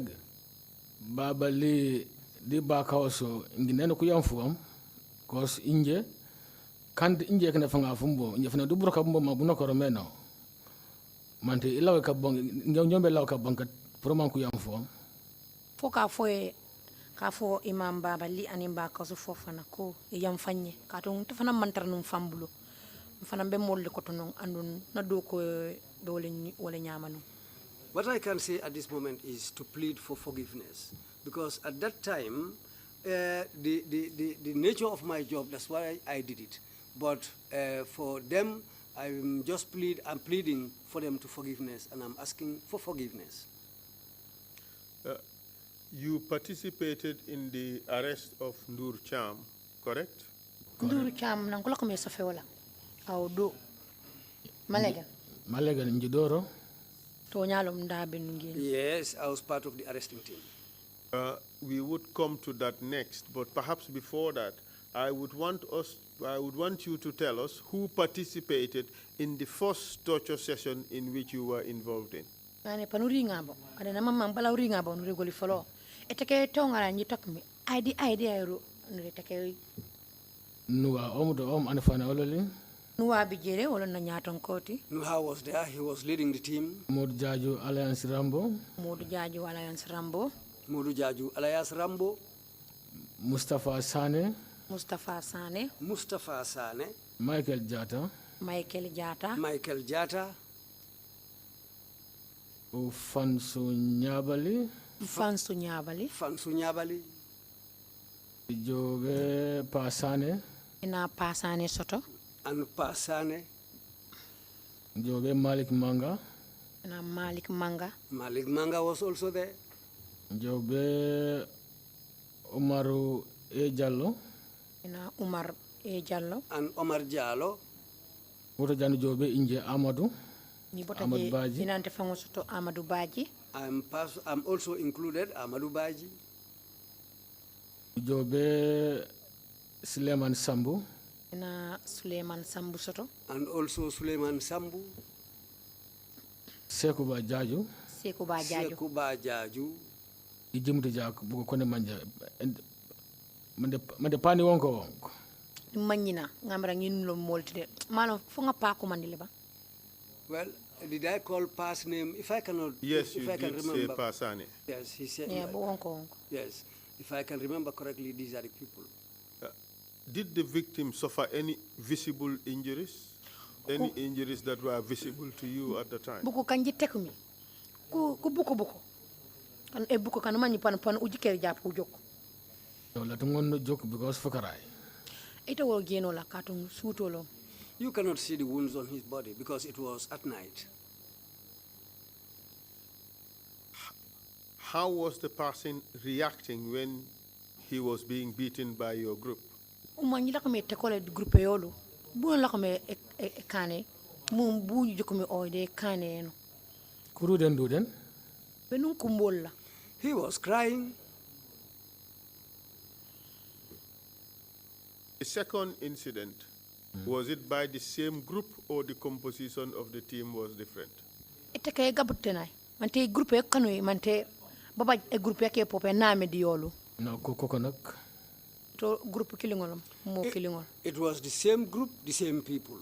Babali di Bakausu ngineno ku yamfuam cause inje kandi inje kana fanga fumbo inje fana dubro ka bumbo mabuno ko romeno mante ilawe ka bong nyombe law ka bankat proman ku yamfuam foka foe ka fo Imam Babali anim Bakausu fofana ko yam fanye ka to fana mantar num fambulo fana be molle ko to non andun na do ko be wala nyamanu. What I can say at this moment is to plead for forgiveness, because at that time, the nature of my job, that's why I did it. But for them, I'm pleading for them to forgiveness, and I'm asking for forgiveness. You participated in the arrest of Nur Cham, correct? Nur Cham nangkola ko mesa feola. Aw do. Malega. Malega njidoro. Yes, I was part of the arresting team. We would come to that next, but perhaps before that, I would want you to tell us who participated in the first torture session in which you were involved in. Ane panuri ngabo, ane na mama mbala uri ngabo nuri goli follow. Eteke tongara nyitok mi, ID ayro nuri teke. Nuwa omudo ane fana ololi. Nuwa bijere wala na nyaton koti. Nuha was there, he was leading the team. Modu Jaju Alliance Rambo. Modu Jaju Alliance Rambo. Modu Jaju Alliance Rambo. Mustafa Sane. Mustafa Sane. Michael Jata. Michael Jata. Fansu Nyabali. Jobe Pasane. Ina Pasane soto. And Pasane. Jobe Malik Manga. And Malik Manga. Malik Manga was also there. Jobe Umaru E. Jallo. And Umar E. Jallo. And Omar Jallo. Woto Jani Jobe Inje Amadou. Amadou Badjie. Inante fangosoto Amadou Badjie. I'm also included, Amadou Badjie. Jobe Suleiman Sambu. And Suleiman Sambu soto. And also Suleiman Sambu. Sekuba Jaju. Sekuba Jaju. Sekuba Jaju. Ijimuti jako buko kone manja. Mande pani wonko. Manyina ngamra nginlo moltide. Mano fonga pa ko mandile ba. Well, did I call past name? If I cannot, yes, if you I can did remember. say Pasane. Yes, he said. Yeah, yes, if I can remember correctly, these are the people. Did the victim suffer any visible injuries? Any injuries that were visible to you at the time? Buku kanji tekumi. Ku buku. Kan buku kan manyi pan uji japp ujok. La tungon no joke because fakarai. Ita wo geno la katung sutolo. You cannot see the wounds on his body because it was at night. How was the person reacting when he was being beaten by your group? Umanyi la kame tekole groupe yolo. Bu la kame kane mum bu jukumi oide kane no. Kuru den do den? Benun kumbola. He was crying. The second incident, was it by the same group or the composition of the team was different? Ite kay gabutenay. Mante groupe kanoy mante baba groupe ke pope name di yolo. No koko nak. To groupe kilingol mo kilingol. It was the same group, the same people.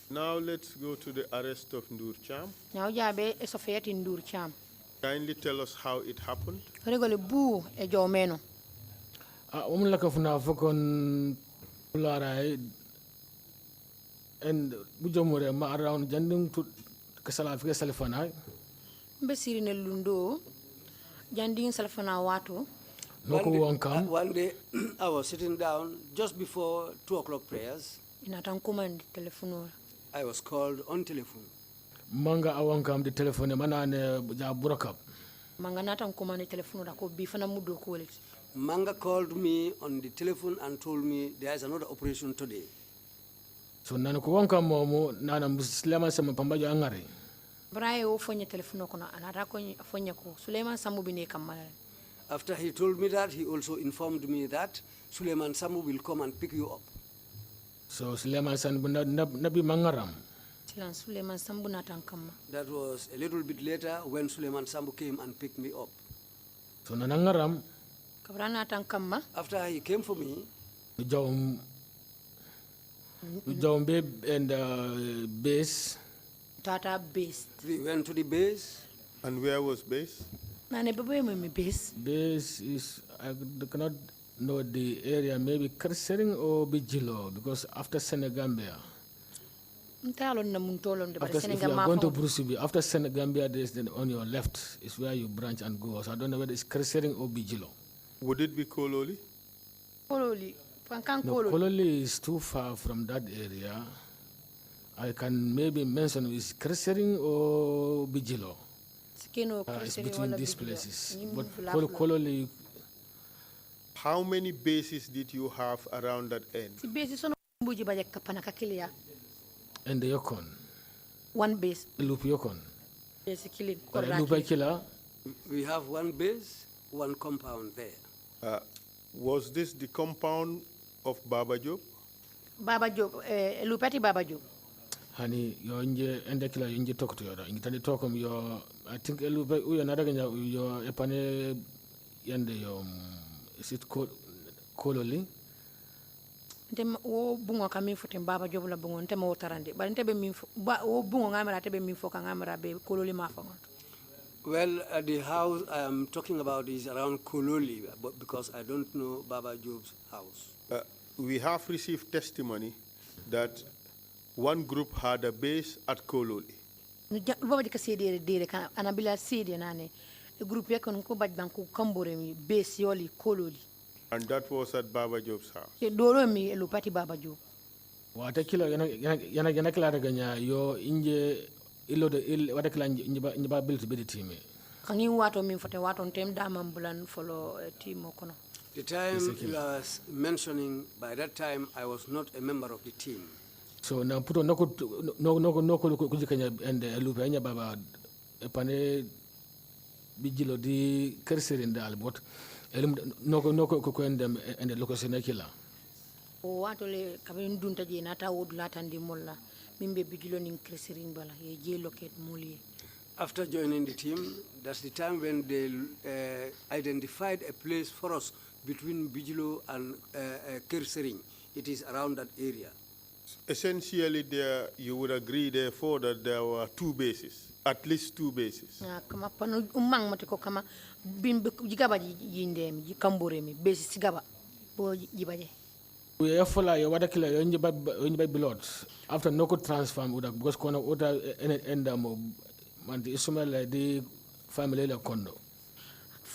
Now let's go to the arrest of Ndur Cham. Now jabe esofiyati Ndur Cham. Kindly tell us how it happened. Regole bu e jomeno. Umla ka funa fokon ularai and bujomore ma around janding to kasala fike salfana. Mbesiri ne lundo janding salfana watu. One day I was sitting down just before 2 o'clock prayers. I was called on telephone. Manga awankam the telephone manane ja burakap. Manga natan kumane telephone ko bifana mudo ko wala. Manga called me on the telephone and told me there is another operation today. So nana ko wankam momo nana muslima sama pambajo angare. Braye o fonya telephone ko na anata ko fonya ko Suleiman Sambu bine kamala. After he told me that, he also informed me that Suleiman Sambu will come and pick you up. So Suleiman Sambu nabi mangaram. Suleiman Sambu natankama. That was a little bit later when Suleiman Sambu came and picked me up. So nanangaram. Kabrana tankama. After he came for me. Ujawm and base. Tata base. We went to the base. And where was base? Base is, I cannot know the area, maybe Kersering or Bijilo, because after Senegambia. If you are going to Brusubi, after Senegambia, there's then on your left is where you branch and go. So I don't know whether it's Kersering or Bijilo. Would it be Kololi? Kololi. No, Kololi is too far from that area. I can maybe mention is Kersering or Bijilo. It's between these places. But Kololi. How many bases did you have around that end? And the Yukon. One base. Loop Yukon. We have one base, one compound there. Was this the compound of Baba Job? Baba Job, Lupati Baba Job. Honey, you're in the endekila you talk to you. You can talk your. I think we another your epane yende your is it called Kololi? Dem o bungo kami futem Baba Job la bungo ntema o tarande. Ba ntebe mi o bungo ngamara tebe mi foka ngamara be Kololi mafangot. Well, the house I am talking about is around Kololi, because I don't know Baba Job's house. We have received testimony that one group had a base at Kololi. Baba dika sede dere kan anabila sede nane. The group yakon ko bajbanku kambore mi base yoli Kololi. And that was at Baba Job's house. Doro mi Lupati Baba Job. Wata kila yana kila ganya yo inje ilo de wada kala njiba build be the team. Kangi wato min fote wato tem damam bulan follow team kono. The time you was mentioning, by that time I was not a member of the team. So na puto noko kujikanya and lupe anya baba pane bijilo di kerserin da albot elum noko ko endem and the location kila. O wato le kabin dunta je nata wod latandi molla mimbe bijilo nin kerserin bala ye je loket moli. After joining the team, that's the time when they identified a place for us between Bijilo and Kersering. It is around that area. Essentially, there you would agree, therefore, that there were two bases, at least two bases. Kama pano umang matiko kama bimbe jigaba jindem jikambore mi base sigaba bo jibaje. We have followed your water killer in your blood after no could transform with because corner order end man the ismail the family la kondo.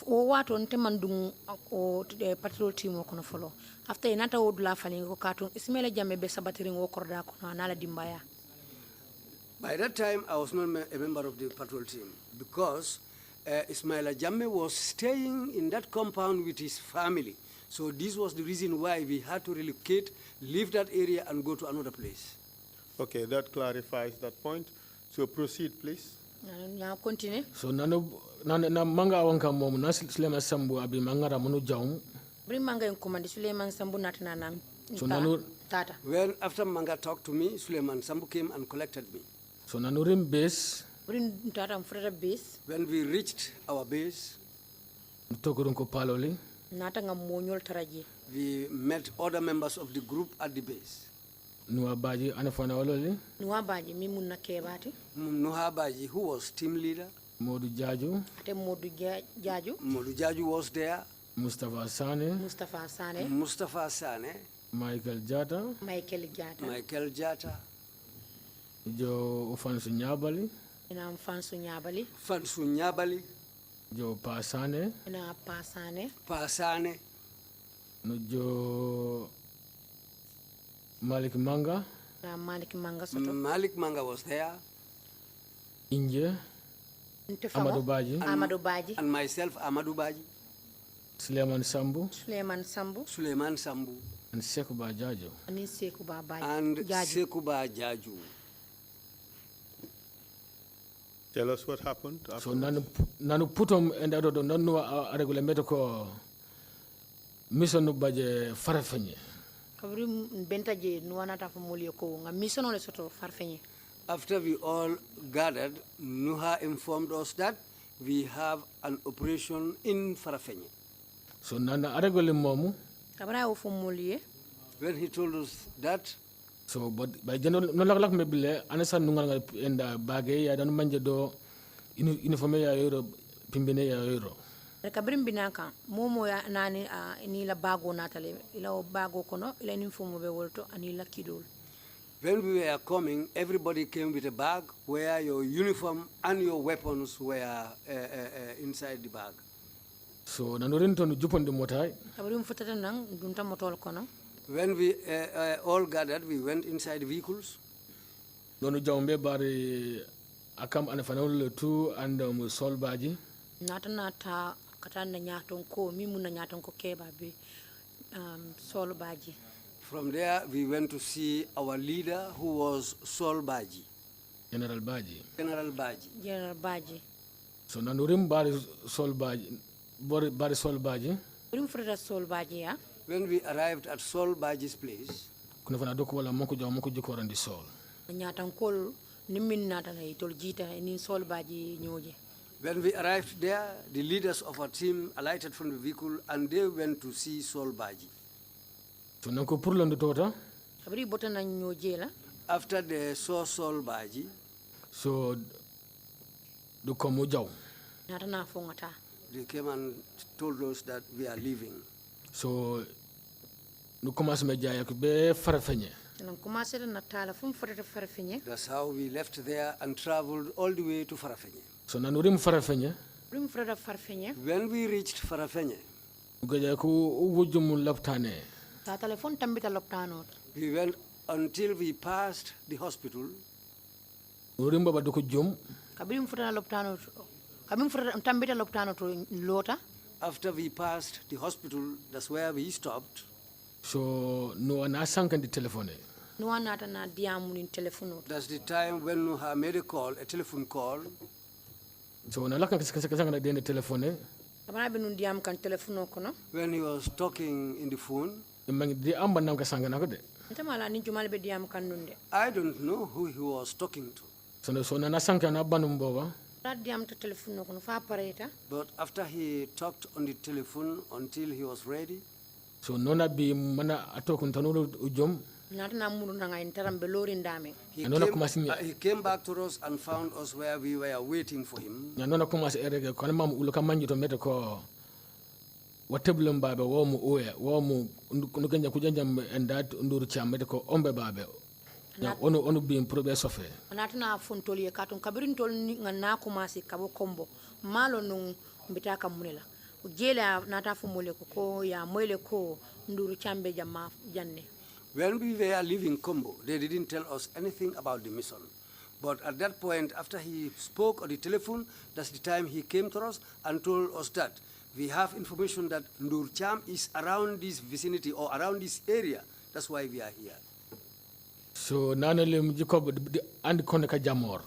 O wato nte mandung o the patrol team o kono follow after inata odula fali ko katun ismail jamme be sabatiri ngo korda kono anala dimbaya. By that time I was not a member of the patrol team because Ismaila Jamme was staying in that compound with his family. So this was the reason why we had to relocate, leave that area and go to another place. Okay, that clarifies that point. So proceed, please. Now continue. So na manga wanka mom na Suleiman Sambu abi mangara munu jaum. Bring manga in command Suleiman Sambu natana nang. So nanu tata. When after Manga talked to me, Suleiman Sambu came and collected me. So nanurim base. Bring tata mfreda base. When we reached our base, tokurunko paloli. Natanga monyol taraji. We met other members of the group at the base. Nuha Badjie anafana waloli. Nuha Badjie mi munna kebati. Nuha Badjie, who was team leader. Modou Jaju. Ate Modou Jaju. Modou Jaju was there. Mustafa Sane. Mustafa Sane. Mustafa Sane. Michael Jata. Michael Jata. Michael Jata. Jo Fansu Nyabali. Ina Fansu Nyabali. Fansu Nyabali. Jo Pasane. Ina Pasane. Pasane. No jo Malik Manga. Malik Manga soto. Malik Manga was there. Inje. Amadou Badjie. Amadou Badjie. And myself, Amadou Badjie. Suleiman Sambu. Suleiman Sambu. Suleiman Sambu. And Sekuba Jaju. And Sekuba Badjie. And Sekuba Jaju. Tell us what happened. So nanu putom and I don't know a regular medical mission Badjie farafenye. Kabri bentaje nuanata famulio ko nga mission ole soto farfenye. After we all gathered, Nuha informed us that we have an operation in Farafenye. So nana aregole momu. Kabra o famulio. When he told us that. So but by general no lak mebile anasa nungal enda bagay ya danu manje do uniforme ya euro pimbene ya euro. Kabrim binaka momo ya nani ni la bago natale ila bago kono ila uniforme be wolto ani la kidol. When we were coming, everybody came with a bag where your uniform and your weapons were inside the bag. So nanorinto no juponde motai. Kabrim futata nang dunta motol kono. When we all gathered, we went inside vehicles. Nonu jawmbe bari akam anafanol tu and Sol Badjie. Nata katanda nyaton ko mi munna nyaton ko keba be Sol Badjie. From there, we went to see our leader, who was Sol Badjie. General Badjie. General Badjie. General Badjie. So nanurim bari Sol Badjie, bari Sol Badjie. Urim freda Sol Badjie ya. When we arrived at Sol Badjie's place, kuna fana doko wala moko jaw moko jikorandi Sol. Nyatan kol nimin nata na itol jita ni Sol Badjie nyoje. When we arrived there, the leaders of our team alighted from the vehicle and they went to see Sol Badjie. So nanko purlando tota. Kabri botana nyoje la. After they saw Sol Badjie, so do komo jaw. Nata na fongata. They came and told us that we are leaving. So nu commence me jaay ak be farafenye. That's how we left there and traveled all the way to Farafenye. So nanurim farafenye. When we reached Farafenye, we went until we passed the hospital. Urimba ba duko jom. Kabrim futata loptano. Kabrim futata tambita loptano to lota. After we passed the hospital, that's where we stopped. So no ana sankan di telephone. No anata na diamu in telephone. That's the time when Nuha made a call, a telephone call. So na lakan kasanga na the telephone. Abana binu diam kan telephone kono. When he was talking in the phone. Di amba nam kasanga na ko de. Ntamala ni jumal be diam kan nunde. I don't know who he was talking to. So na sankan na banum boba. Diam to telephone kono fa pareta. But after he talked on the telephone until he was ready. So nona bi mana atokun tanuru ujom. He came back to us and found us where we were waiting for him. Onu being progress of it. Anatana fontoli katon kabirin tol ngana kumasi kabo kombo malo nung mbitaka munela ujela nata fumule ko ya mwele ko nduru chambe jama janne. When we were leaving Combo, they didn't tell us anything about the mission. But at that point, after he spoke on the telephone, that's the time he came to us and told us that we have information that Ndur Cham is around this vicinity or around this area. That's why we are here. So nanele Jacob and Koneka Jamor.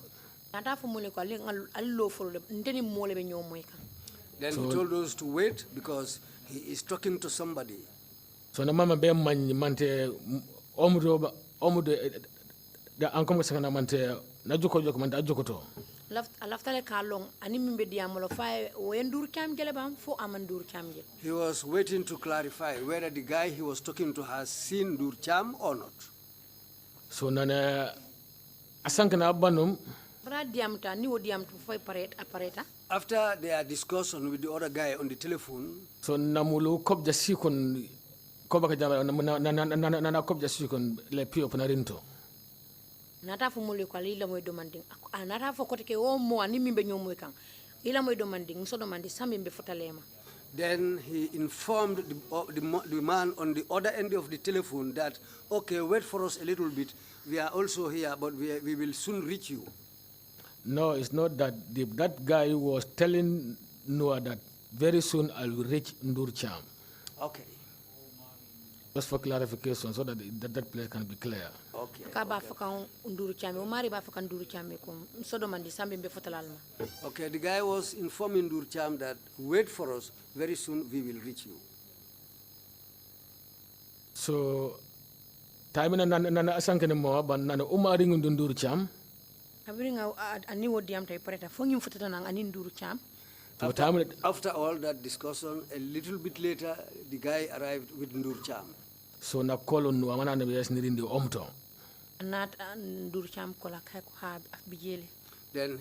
Then he told us to wait because he is talking to somebody. So na mama be mante omudo da ankom sakana mante na joko mante ajokoto. Laftale kalong ani mimbe diamolo fa wendur kam gele bam fo amandur kam gele. He was waiting to clarify whether the guy he was talking to has seen Dur Cham or not. So nana asankana banum bra diamta ni wo diamtu fo pareta. After their discussion with the other guy on the telephone. So namulu kop jasi kon kobaka jama na kop jasi kon le pio panarinto. Nata fumule kwa lila moy demanding nata fo kote ke o mo ani mimbe nyomoy kan ila moy demanding so demandi sambe be fotalema. Then he informed the man on the other end of the telephone that, okay, wait for us a little bit. We are also here, but we will soon reach you. No, it's not that. That guy was telling Noah that very soon I will reach Ndur Cham. Okay. Just for clarification, so that that place can be clear. Okay. Okay, the guy was informing Ndur Cham that wait for us, very soon we will reach you. So, time na asankene mo ban na umari Ndur Cham. After all that discussion, a little bit later, the guy arrived with Ndur Cham. So na call on Nuamana and yes needing the omto. Then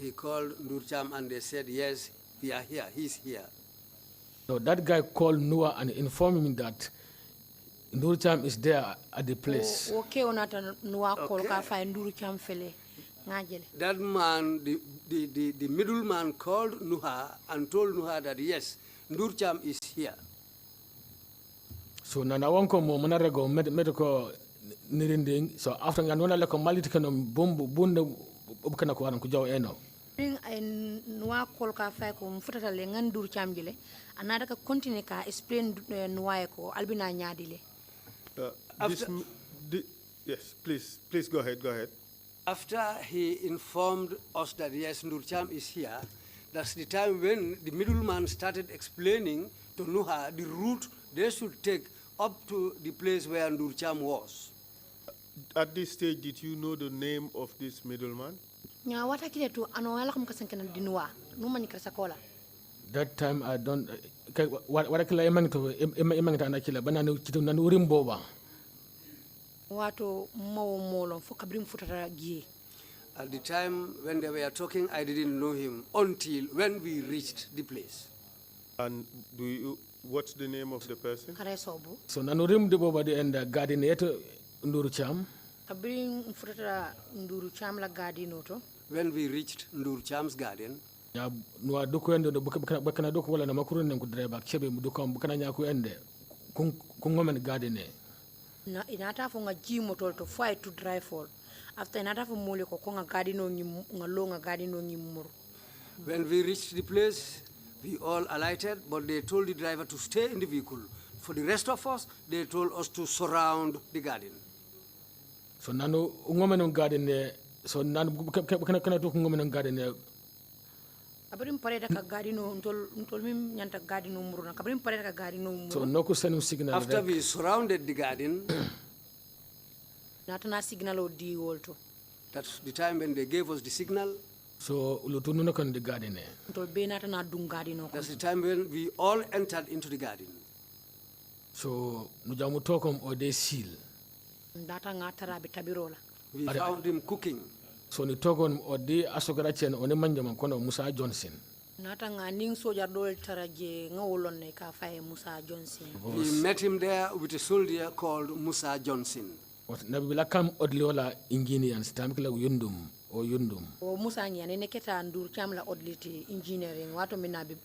he called Ndur Cham and they said, yes, we are here, he's here. So that guy called Noah and informed him that Ndur Cham is there at the place. Okay. That man, the middleman called Nuha and told Nuha that yes, Ndur Cham is here. So nana wanko mo manarego medical nirinding. So after nganona leko malitikano bumbu bunde ubukana ko waran ku jaw eno. Ring ay Nuwa kol ka fay ko mfutata le ngan Ndur Cham jile anada ka continue ka explain Nuwa ko albina nyaadile. Yes, please go ahead. After he informed us that yes, Ndur Cham is here, that's the time when the middleman started explaining to Nuha the route they should take up to the place where Ndur Cham was. At this stage, did you know the name of this middleman? That time I don't. What I emang ta nakila banana kitu nanu rimboba. Wato molo fo kabrim futata gie. At the time when they were talking, I didn't know him until when we reached the place. And what's the name of the person? So nanurim de boba de enda garden yeto Ndur Cham. Kabrim futata Ndur Cham la garden oto. When we reached Ndur Cham's garden, ya no doko ende do bakana doko wala na makuru nem ko driver chebe mu doko bakana nyako ende kun ngomen garden e. Na inata fo nga jimo tol to fight to drive for after another for mole ko nga garden on nga garden on mur. When we reached the place, we all alighted, but they told the driver to stay in the vehicle. For the rest of us, they told us to surround the garden. So nanu ngomen garden so nanu kana to ngomen garden kabrim pareda ka garden ntol mim nyanta garden mur na kabrim pareda ka garden mur. So no ko senu signal. After we surrounded the garden, natana signal o di wolto. That's the time when they gave us the signal. So ulutunu no kan the garden ntol be natana dung garden. That's the time when we all entered into the garden. So nujamu tokom o de seal. Data ngatara bitabirola. We found him cooking. So ni togon o de asogara chen o ne manjama kono Musa Johnson. Nata nga ning soja dol taraje nga wolon ne ka faye Musa Johnson. We met him there with a soldier called Musa Johnson. Nabila kam odli wala engineers tamkila yundum o yundum. O Musa nyane neketa ndur chamla odliti engineering wato minabi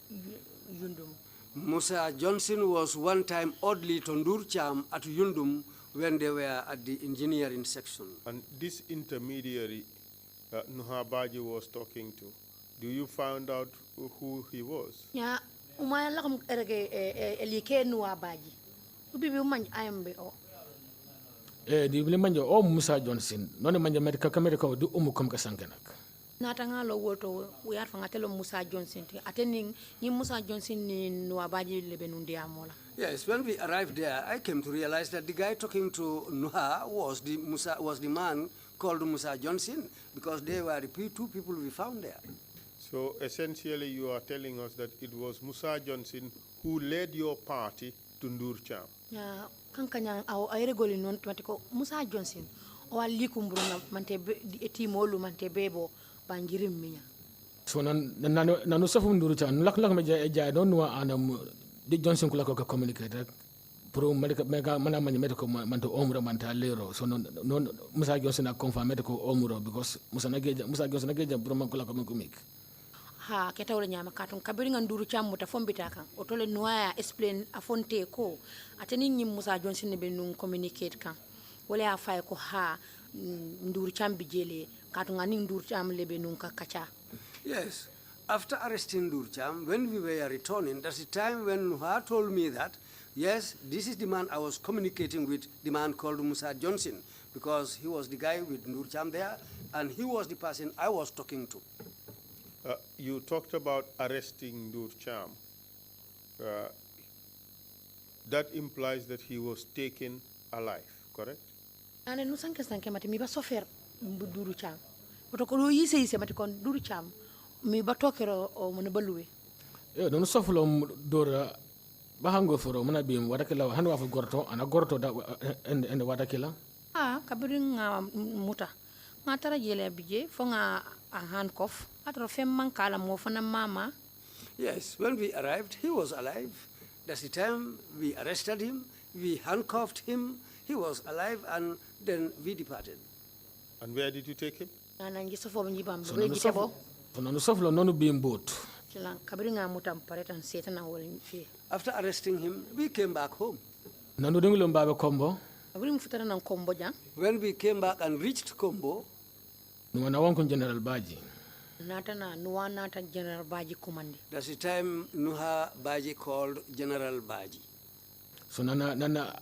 yundum. Musa Johnson was one time oddly to Ndurcham at Yundum when they were at the engineering section. And this intermediary Nuha Badjie was talking to, do you find out who he was? Yeah, umaya lakum erege elike Nuha Badjie. Ubibi umany ayambe o. Di bile manja o Musa Johnson. None manja America America du umukom kasankenak. Natanga lo woto we are fangatelo Musa Johnson attending ni Musa Johnson ni Nuha Badjie lebenundi amola. Yes, when we arrived there, I came to realize that the guy talking to Nuha was the man called Musa Johnson, because they were the two people we found there. So essentially you are telling us that it was Musa Johnson who led your party to Ndurcham. Yeah, kankanya au airegoli non tumatiko Musa Johnson o alikumburu na mantebe etimolu mantebebo bangirim minya. So nanu safu Ndurcham lak me ja don wa anam di Johnson kula ko communicate pro mega mana manya medical manto omura manta lero. So non Musa Johnson a confirm medical omura because Musa Johnson nageja pro man kula ko kumik. Ha keta wala nyama katon kabiri nga Ndurcham muta fombita kan otole Nuha explain afonte ko ateni nyim Musa Johnson ne be nun communicate kan wala afay ko ha Ndurcham bijele katon ngani Ndurcham lebe nun ka kacha. Yes, after arresting Ndurcham, when we were returning, that's the time when Nuha told me that yes, this is the man I was communicating with, the man called Musa Johnson, because he was the guy with Ndurcham there and he was the person I was talking to. You talked about arresting Ndurcham. That implies that he was taken alive, correct? Ane nusanke sanke mati mi ba sofer Ndurcham. Otoko lo yise mati kon Ndurcham mi ba tokero o mo ne baluwe. No soflo dora bahango foro mona bim wadakela hanwa fa gorto ana gorto da en wadakela. Ah kabiri nga muta. Nga tara jele bije fo nga a handcuff atro fem mankala mo fana mama. Yes, when we arrived, he was alive. That's the time we arrested him, we handcuffed him, he was alive, and then we departed. And where did you take him? After arresting him, we came back home. When we came back and reached Kombo, General Badjie. General Badjie command. That's the time Nuha Badjie called General Badjie. So nana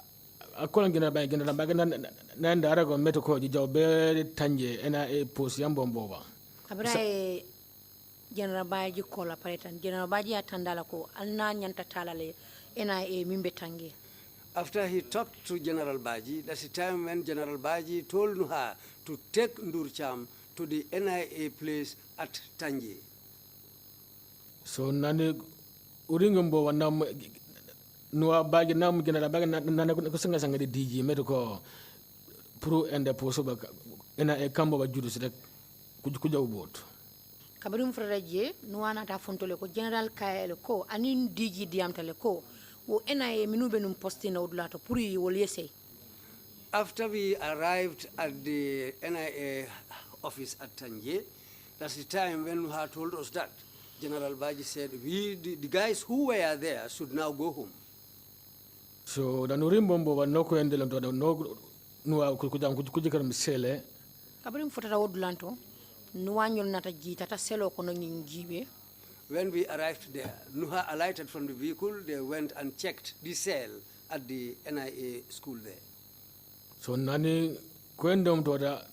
akola General Badjie nanda arago metoko jijobe tanje ena post yambomboba. Kabra General Badjie kola paretan General Badjie atandala ko alna nyanta talale ena mimbe tange. After he talked to General Badjie, that's the time when General Badjie told Nuha to take Ndurcham to the NIA place at Tanje. So nani uringombo wanam Nuha Badjie nam General Badjie nana kusenga sanga di DG medical pro and the posoba NIA kambo ba judu sirek kuja ubot. Kabirum freraje Nuha nata fontole ko General Kael ko anin DG diamtale ko wo NIA minube num posti na udlato puri wolese. After we arrived at the NIA office at Tanje, that's the time when Nuha told us that. General Badjie said, the guys who were there should now go home. So the Nurimbombo was no coincidence no Nuha kujikar misele Kabrim fotata wodulanto nuwanyol nata jitata selo kono njibe. When we arrived there, Nuha alighted from the vehicle. They went and checked the cell at the NIA school there. So nani kwendom toda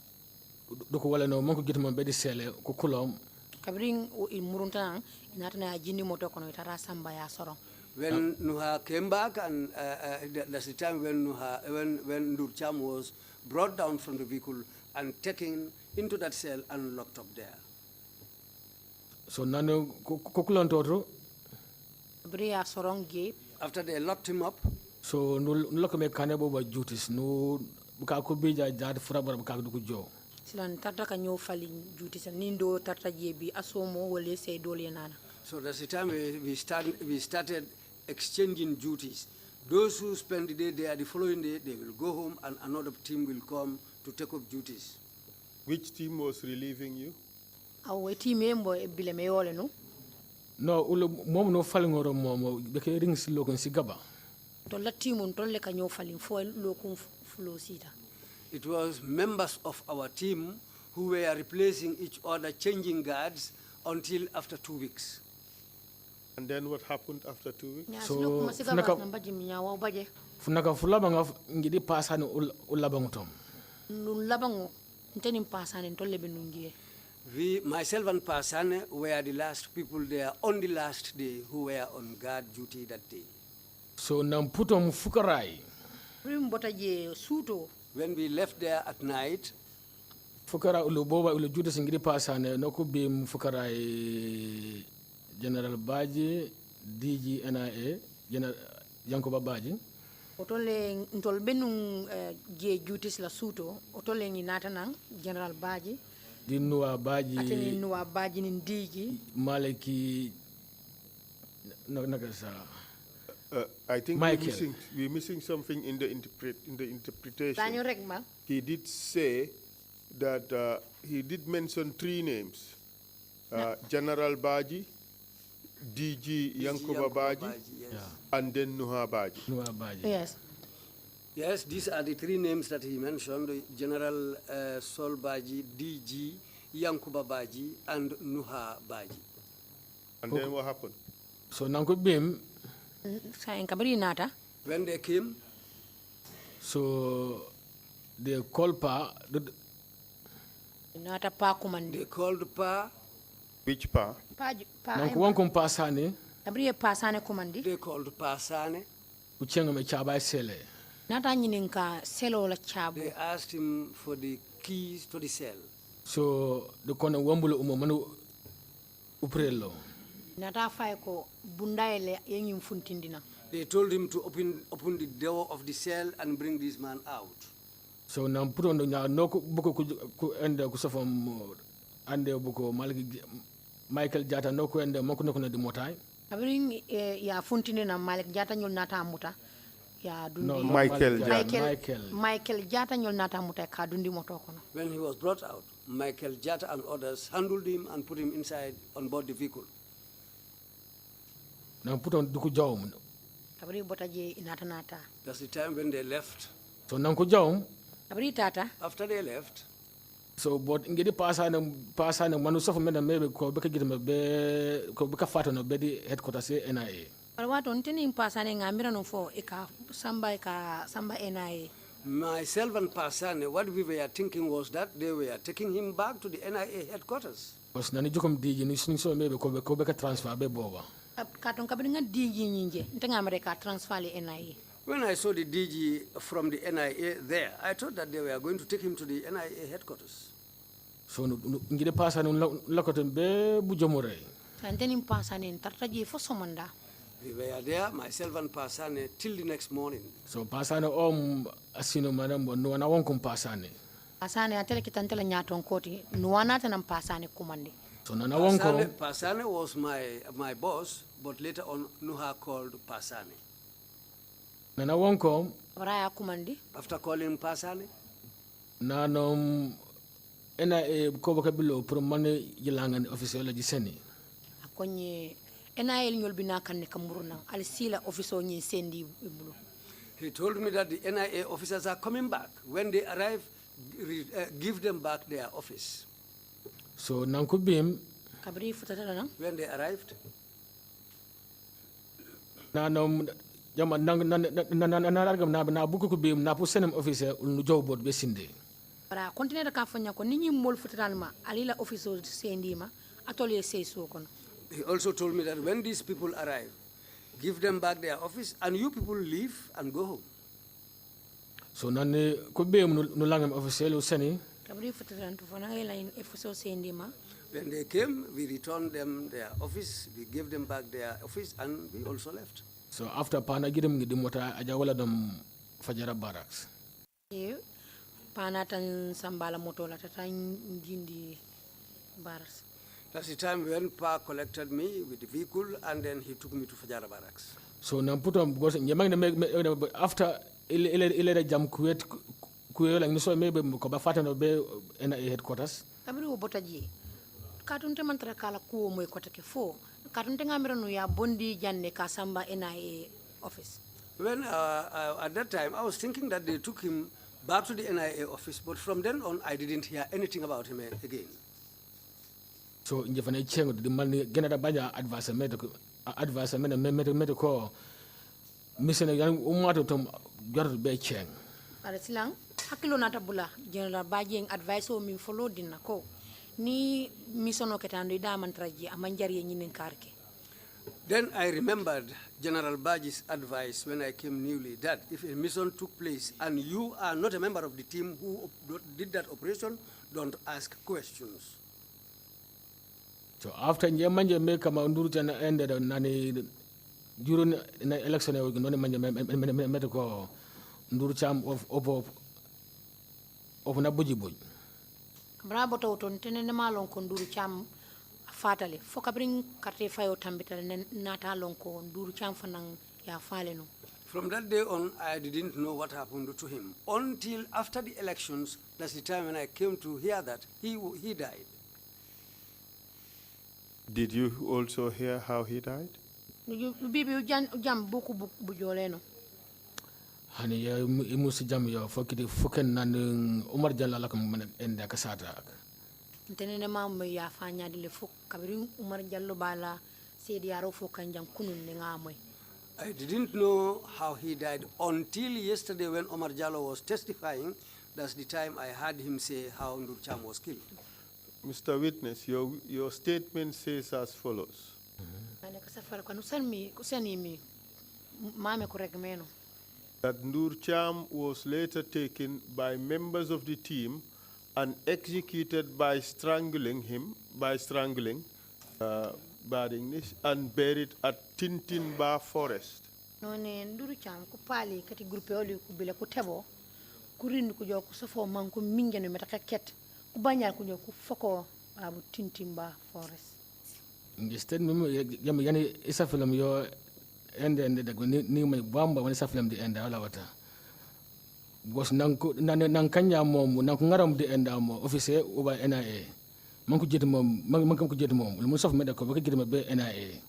doko wala no monko gitama bedi sele ko kulom. Kabring o murunta inata na jini moto kono itara samba ya soro. When Nuha came back, and that's the time when when Ndur Cham was brought down from the vehicle and taken into that cell and locked up there. So nano kokulon toto. Bria soronge. After they locked him up. So no lock me kanebo ba duties no buka ko bija jad furabara buka du ko jo. Silan tarta ka ñoo fali duties nindo tarta jebi asomo wole sey dole nana. So that's the time we started exchanging duties. Those who spend the day there, the following day they will go home and another team will come to take up duties. Which team was relieving you? Our team member bile me yole no. No ulo mom no falingoro mom be ke rings lokon si gaba. To la team on tolle ka ñoo falin fo lokon flo sita. It was members of our team who were replacing each other, changing guards until after 2 weeks. And then what happened after 2 weeks? So funaka fulaba nga ngidi pasani ulabangutom. Nulabango nteni pasani ntolle benungie. We, myself and Pasane, were the last people there on the last day who were on guard duty that day. So namputom fukarai. When we left there at night, fukara ulu boba ulu juda singiri pasane noku bim fukarai General Badjie, DG NIA, General Yankuba Badjie. Otole ntol benung je duties la suto otole ni natanang General Badjie. Di Nuwa Badjie. Ateni Nuwa Badjie ni DG. Maleki nakasa. I think we're missing something in the interpretation. He did say that he did mention 3 names: General Badjie, DG Yankuba Badjie, yes. And then Nuha Badjie. Yes. Yes, these are the 3 names that he mentioned: General Sol Badjie, DG Yankuba Badjie, and Nuha Badjie. And then what happened? So Nanko Bim. When they came, so they called Pa. They called Pa. Which Pa? Pasane. They called Pasane. They asked him for the keys to the cell. So the corner wambulu umomanu uprelo. They told him to open the door of the cell and bring this man out. So now put on the no buko and kusafam and buko Michael Jata no and mokuno de motai. Abring ya funtine na Malik Jata nyol nata muta. Ya dundi. No, Michael Jata nyol nata muta ka dundi moto kono. When he was brought out, Michael Jata and others handled him and put him inside on board the vehicle. Now put on duku jawm. Abri botaje inata nata. That's the time when they left. So nanko jawm. Abri tata. After they left. So but ngedi pasana manu sofa mena mebe ko beka gidama be ko beka fata no be di headquarters NIA. Wato nteni pasane ngamira no fo eka samba NIA. Myself and Pasane, what we were thinking was that they were taking him back to the NIA headquarters. Because nani jokom DG ni so mebe ko beka transfer be boba. Katon kabringa DG nyinje ntenga America transfer le NIA. When I saw the DG from the NIA there, I thought that they were going to take him to the NIA headquarters. So ngide pasane lakoten be bu jomore. Anteni pasane tartaje fo somanda. We were there, myself and Pasane, till the next morning. So Pasane asino madam no na won kom Pasane. Pasane atele kitantele nyaton koti nuwana tanam Pasane kumandi. So Nana Wonko. Pasane was my boss, but later on Nuha called Pasane. Nana Wonko. Raya kumandi. After calling Pasane. Nanom NIA ko bakabilo pro mane yilangan official la giseni. Akonye NIA nyol bina kanne kamuruna al sila officer nyi sendi bulu. He told me that the NIA officers are coming back. When they arrive, give them back their office. So nankubim when they arrived, na jama na buku kubim na pusenem officer ulu jawbot be sinde. Para continue ka fanya ko ninyi mol futanalma alila officer sendima atolier sey so kono. He also told me that when these people arrive, give them back their office and you people leave and go home. So nani kubim no langam officer lu seni. Kabri futanantu fona ila officer sendima. When they came, we returned them their office, we gave them back their office, and we also left. So after pana gidim mota ajawala dum fajara barracks. Pana tan sambala moto la tan jindi barracks. That's the time when Pa collected me with the vehicle and then he took me to Fajara barracks. So namputo because nyamang after ile jam kuet kuyola ngiso maybe ko ba fata no be na headquarters. Kabri wo botaji. Katunte mantra kala kuo moy kotake fo. Katunte ngamira no ya bondi janne kasamba NIA office. When at that time I was thinking that they took him back to the NIA office, but from then on I didn't hear anything about him again. So in Japan, chengo di mani genera banya advice medical mission yang umato tom gardu be cheng. Para silang hakilo nata bula general Badjie advice o min follow dinna ko ni mission o ketando da mantraji amanjari nyinen karke. Then I remembered General Badjie's advice when I came newly that if a mission took place and you are not a member of the team who did that operation, don't ask questions. So after manje me kama nduru tena ended nani during na election e noni manje me ko nduru cham of na buji buj. Bravo to ton tenene malon ko nduru cham fatale foka bring carte fayo tambita nata lon ko nduru cham fanan ya fale no. From that day on, I didn't know what happened to him until after the elections. That's the time when I came to hear that he died. Did you also hear how he died? Bibi jam buku bujoleno. Hani ya imusi jam ya fokiti foken nan Umar Jalla la kam enda kasata. Tenene mam ya fanya dile fok kabiri Umar Jallo bala sedi yaro fokan jam kunun ne ngamoy. I didn't know how he died until yesterday when Omar Jallo was testifying. That's the time I heard him say how Ndur Cham was killed. Mr. Witness, your statement says as follows. That Ndur Cham was later taken by members of the team and executed by strangling and buried at Tintinba Forest. Ndur Cham ku pali kati grupe oli ku bile ku tebo ku rindu ku joku sofo man ku mingene metaka ket ku banyal ku joku foko abu Tintimba Forest. Instead yani isa film yo ende da ni mai bamba wani sa film di ende wala wata. Because nan kanya mom nan ku ngaram di ende mo officer uba NIA. Man ku jeti mom man kam ku jeti mom mu sof me da ko ba jeti ma be NIA.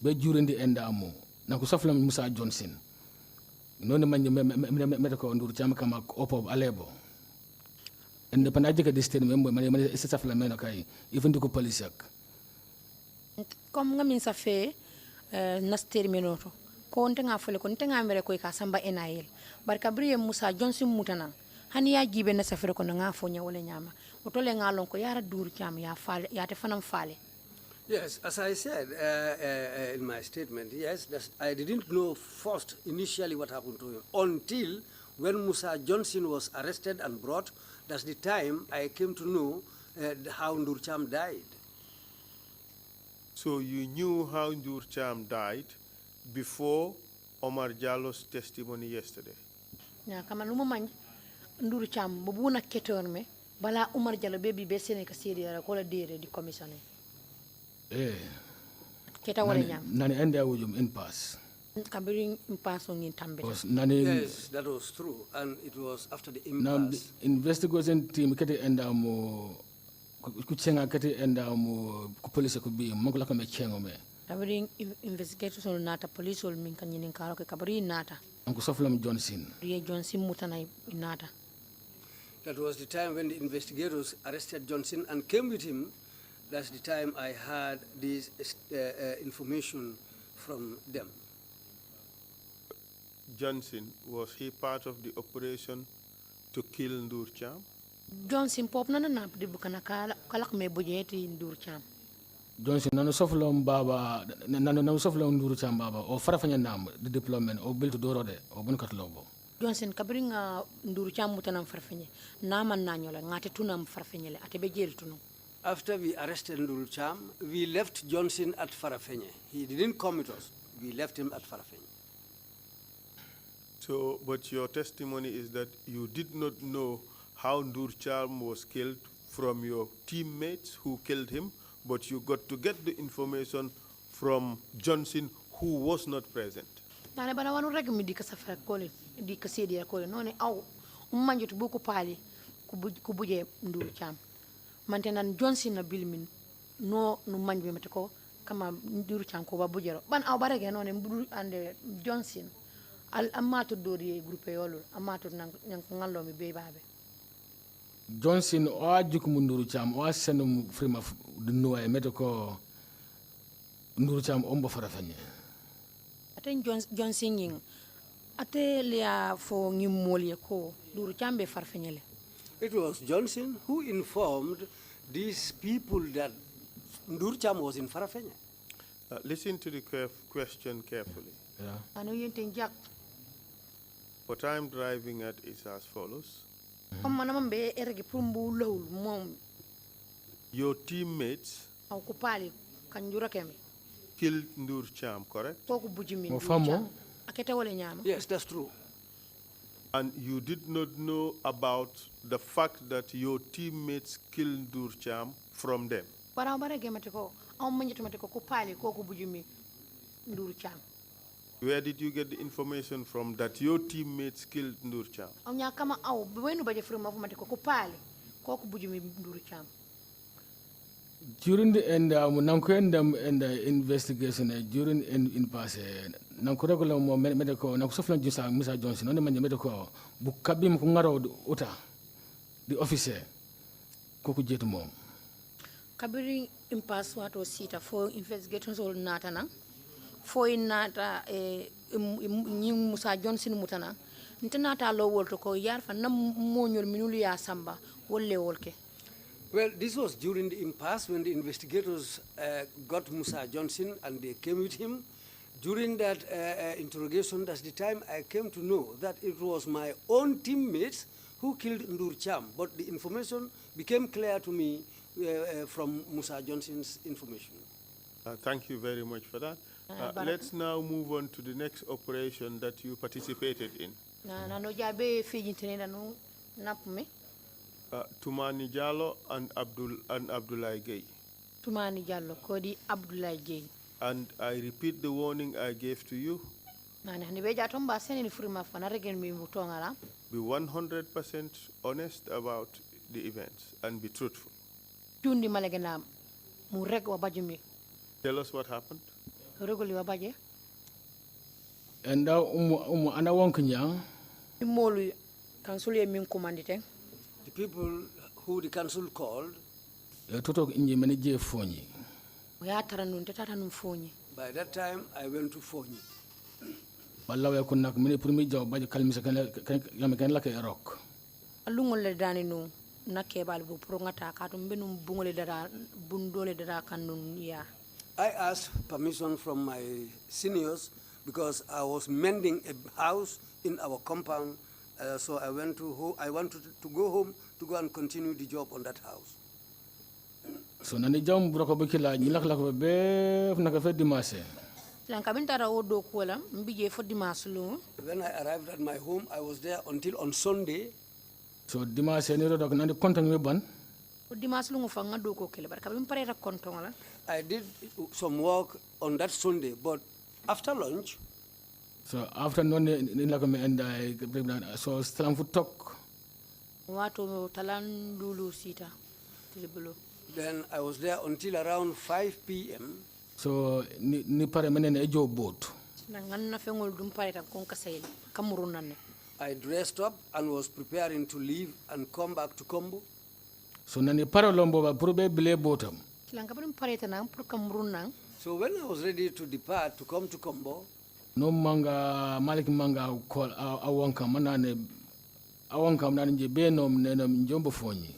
Be jurindi ende mo nan ku sof film Musa Johnson. Non man me ko Ndur Cham kama opo alebo. And the Panajica district member, my is a flamen, okay, even to police. Come in Safe, Naster Minoto, Conting Afro, Conting America, Samba NIL, but Cabri Musa Johnson Mutana, Hania given a Safra Conanga for Nyama, Otoling Alon Koyara Durkam, Yatefanam Fale. Yes, as I said in my statement, yes, I didn't know first initially what happened to him until when Musa Johnson was arrested and brought. That's the time I came to know how Ndur Cham died. So you knew how Ndur Cham died before Omar Jallo's testimony yesterday? Yeah, kama numu man Ndur Cham bubuna ketorme bala Umar Jallo bebi besene ka siriya ko la dire di commissioner. Keta wala nyam. Nani ende awujum in pass. Kabiring impasse on tambe. Yes, that was true, and it was after the impasse. Now, the investigation team kete enda mo kuchenga kete enda mo police ko bi mo ko la ko me chengo me. Kabiring investigation nata police ol min kanyini karo ke kabiri nata. Uncle Soflam Johnson. Rie Johnson mutana nata. That was the time when the investigators arrested Johnson and came with him. That's the time I had this information from them. Johnson, was he part of the operation to kill Ndur Cham? Johnson pop na di bukana kalak me bujeti Ndur Cham. Johnson nanu soflom baba nanu soflom Ndur Cham baba o farafanya nam the deployment o built dorode o bunkat lobo. Johnson kabringa Ndur Cham mutanam farfenye na man nanyola ngate tunam farfenye le atebe jel tunu. After we arrested Ndur Cham, we left Johnson at Farafenye. He didn't come with us. We left him at Farafenye. So, but your testimony is that you did not know how Ndur Cham was killed from your teammates who killed him, but you got to get the information from Johnson who was not present. Nane bana wanu reg mi di ka safara kole di ka sedi kole none aw manjut bu ko pali ku buje Ndur Cham. Mantenan Johnson na bilmin no manjbe metako kama Ndur Cham ko ba bujero ban aw barege none mburu ande Johnson al amato dori groupe yolo amato nang ngallo mi be babe Johnson o ajuk mu Ndur Cham o senum frima dunno ay metako Ndur Cham ombo farafanye aten Johnson ning ate lia fo ngi molye ko Ndur Cham be farfanyele. It was Johnson who informed these people that Ndur Cham was in Farafenye. Listen to the question carefully. I know you think Jack. What I'm driving at is as follows. Your teammates killed Ndur Cham, correct? Yes, that's true. And you did not know about the fact that your teammates killed Ndur Cham from them? Where did you get the information from that your teammates killed Ndur Cham? During the end, the investigation, during in pass, regular medical, Mr. Johnson, only medical, Bukabim Kungaro Uta, the officer, Kokujet Mom. Kabiri impasse wato sita for investigations all natana for nata nyi Musa Johnson mutana ntanata lo wolto ko yar fa nam moñol minulu ya samba wolle wolke. Well, this was during the impasse when the investigators got Musa Johnson and they came with him. During that interrogation, that's the time I came to know that it was my own teammates who killed Ndur Cham, but the information became clear to me from Musa Johnson's information. Thank you very much for that. Let's now move on to the next operation that you participated in. Tumani Jallo and Abdullah Gay. Tumani Jallo, Kodi Abdullah Gay. And I repeat the warning I gave to you. Be 100% honest about the events and be truthful. Tell us what happened. And ana wonkinya molu council ye min commandite the people who the council called toto inje manager Fonyi ya taranun tata nun Fonyi. By that time I went to Fonyi. Wallahi kunna mini premier jaw baje kalmisa kan la ke rock alungol le dani no nakke bal bu pro ngata ka to benum bungole dara bundole dara kanun ya. I asked permission from my seniors because I was mending a house in our compound, so I wanted to go home to go and continue the job on that house. So nani jam broko bikila nyilak lak be naka fe dimanche. When I arrived at my home, I was there until on Sunday. So dimanche ni rodok nani kontan we ban. I did some work on that Sunday, but after lunch. So after noon and I so still for talk. Then I was there until around 5 p.m. So ni pare menen e job boat. Then I dressed up and was preparing to leave and come back to Kombo. So nani paralombo ba purbe bile botam. So when I was ready to depart to come to Kombo, No manga Malik manga call awanka manane awanka nanje benom nenom njombo fonyi.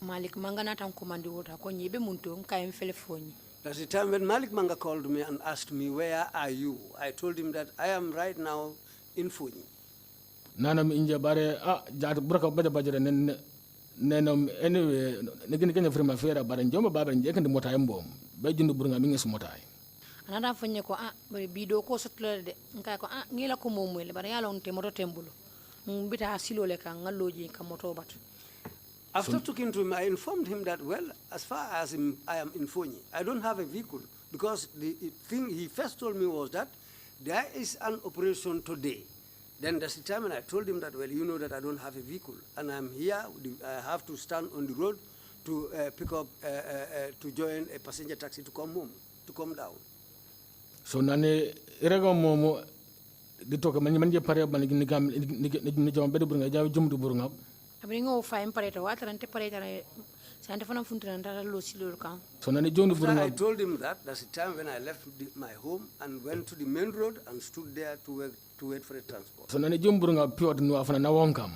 Malik manga natan komandi wota ko nyibe muntu nkaye mfele fonyi. That's the time when Malik Manga called me and asked me, where are you? I told him that I am right now in Fonyi. Nanam inja bare jat buraka bada bajara nenom anyway nigini kenya frima fera bare njombo baba nje kandi mota yambom be jundu burunga mingi sumota ay anada fonye ko bare bido ko sotlo de nka ko ngila ko momwele bare yalo nte moto tembulo mbita asilo le kan ngaloji ka moto bat. After talking to him, I informed him that, well, as far as I am in Fonyi, I don't have a vehicle, because the thing he first told me was that there is an operation today. Then that's the time when I told him that, well, you know that I don't have a vehicle, and I'm here, I have to stand on the road to pick up, to join a passenger taxi to come home, to come down. So nane irego momo ditoka manje pare ban ni jam bedu burunga jaw jumdu burunga. Abringo fine pareta watarante pareta sante fana funtana ndara lo silol kan. So nani jondu burunga. I told him that that's the time when I left my home and went to the main road and stood there to wait for the transport. So nani jom burunga piot no afana na wonkam.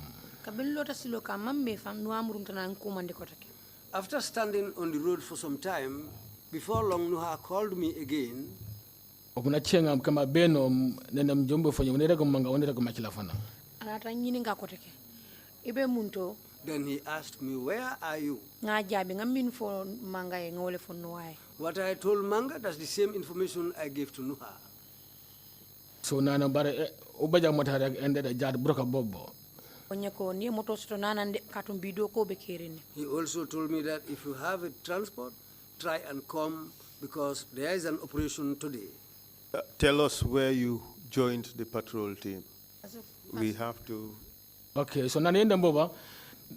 Kabin lota silo kan mambe fam no amurum tan ko mande kotake. After standing on the road for some time, before long Nuha called me again. Okuna chenga kama beno nenam jombo fonyo ne rego manga wonde rego machila fana. Anata nyini nga kotake. Ibe munto. Then he asked me, where are you? Nga jabi nga min fo manga e ngole fo nuai. What I told Manga, that's the same information I gave to Nuha. So nana bare obaja motare ende da jad broka bobbo. Onyeko ni moto sto nana katum bido ko be kerene. He also told me that if you have a transport, try and come because there is an operation today. Tell us where you joined the patrol team. We have to. Okay, so nani enda mboba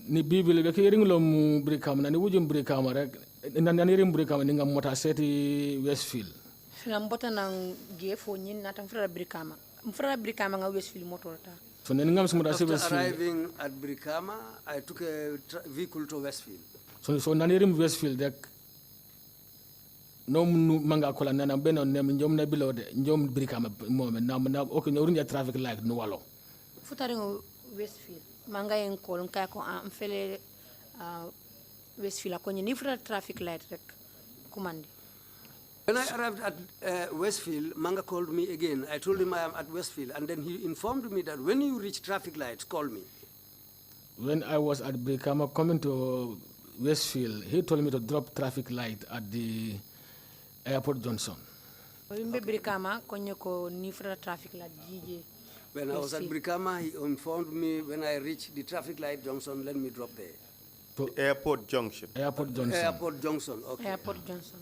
ni bible be kering lo mu brikam nani wujum brikam rek nani rim brikam ni ngam mota seti Westfield. Filam bota nang je fo nyin natam frara brikama. Frara brikama nga Westfield motor ta. So nani ngam sumata After Westfield. arriving at Brikama, I took a vehicle to Westfield. So nani rim Westfield rek no manga kola nana beno nem njom na bilo de njom brikama mom na okay no traffic light no walo. Futari Westfield manga en kolon kay ko am fele Westfield ko ni fra traffic light rek commande. When I arrived at Westfield, Manga called me again. I told him I am at Westfield, and then he informed me that when you reach traffic lights, call me. When I was at Brikama coming to Westfield, he told me to drop traffic light at the Airport Johnson. Wimbe Brikama konyo ko ni fra traffic light jije. When I was at Brikama, he informed me when I reached the traffic light junction, let me drop there. To Airport Junction. Airport Johnson. Airport Junction, okay. Airport Johnson.